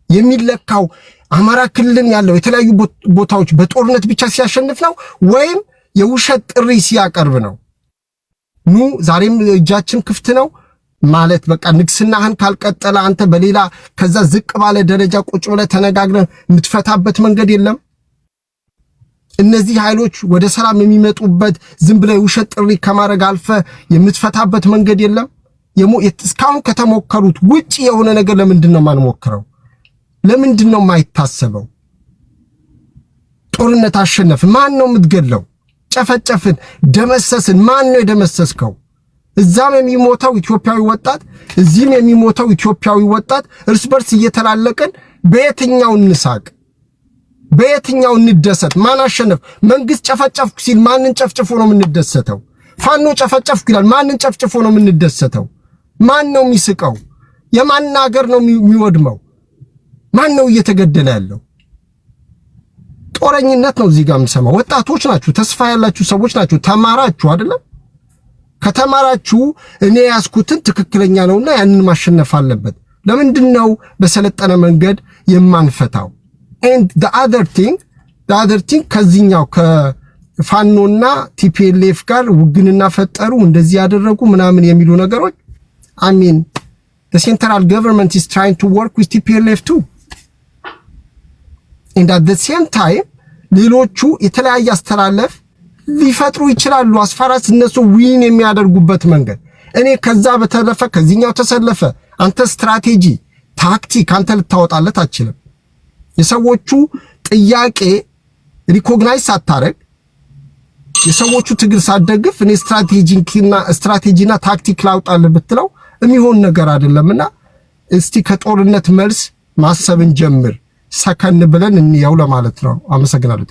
የሚለካው አማራ ክልልን ያለው የተለያዩ ቦታዎች በጦርነት ብቻ ሲያሸንፍ ነው ወይም የውሸት ጥሪ ሲያቀርብ ነው? ኑ ዛሬም እጃችን ክፍት ነው ማለት በቃ ንግስናህን ካልቀጠለ አንተ በሌላ ከዛ ዝቅ ባለ ደረጃ ቁጭ ብለህ ተነጋግረን የምትፈታበት መንገድ የለም። እነዚህ ኃይሎች ወደ ሰላም የሚመጡበት ዝም ብለህ ውሸት ጥሪ ከማድረግ አልፈ የምትፈታበት መንገድ የለም። እስካሁን ከተሞከሩት ውጪ የሆነ ነገር ለምንድን ነው ማንሞክረው? ለምንድን ነው የማይታሰበው? ጦርነት አሸነፍ፣ ማን ነው የምትገለው? ጨፈጨፍን፣ ደመሰስን፣ ማን ነው የደመሰስከው? እዛም የሚሞተው ኢትዮጵያዊ ወጣት እዚህም የሚሞተው ኢትዮጵያዊ ወጣት እርስ በርስ እየተላለቀን በየትኛው እንሳቅ? በየትኛው እንደሰት? ማን አሸነፍ? መንግስት ጨፈጨፍኩ ሲል ማንን ጨፍጭፎ ነው የምንደሰተው? ፋኖ ጨፈጨፍኩ ይላል ማንን ጨፍጭፎ ነው የምንደሰተው? ማን ነው የሚስቀው? የማን ሀገር ነው የሚወድመው? ማን ነው እየተገደለ ያለው? ጦረኝነት ነው እዚህ ጋር የምሰማው። ወጣቶች ናችሁ፣ ተስፋ ያላችሁ ሰዎች ናችሁ። ተማራችሁ አይደለም? ከተማራችሁ እኔ ያስኩትን ትክክለኛ ነውና ያንን ማሸነፍ አለበት። ለምንድነው በሰለጠነ መንገድ የማንፈታው? and the other thing ከዚህኛው ከፋኖና ቲፒኤልኤፍ ጋር ውግንና ፈጠሩ እንደዚህ ያደረጉ ምናምን የሚሉ ነገሮች I mean the central government is trying to work with TPLF too and at the same time ሌሎቹ የተለያየ አስተላለፍ ሊፈጥሩ ይችላሉ አስፋራስ እነሱ ዊን የሚያደርጉበት መንገድ። እኔ ከዛ በተለፈ ከዚህኛው ተሰለፈ አንተ ስትራቴጂ ታክቲክ አንተ ልታወጣለት አትችልም። የሰዎቹ ጥያቄ ሪኮግናይዝ ሳታረግ የሰዎቹ ትግል ሳትደግፍ እኔ ስትራቴጂና ታክቲክ ላውጣልህ ብትለው የሚሆን ነገር አይደለምና እስቲ ከጦርነት መልስ ማሰብን ጀምር ሰከን ብለን እንየው ለማለት ነው። አመሰግናለሁ።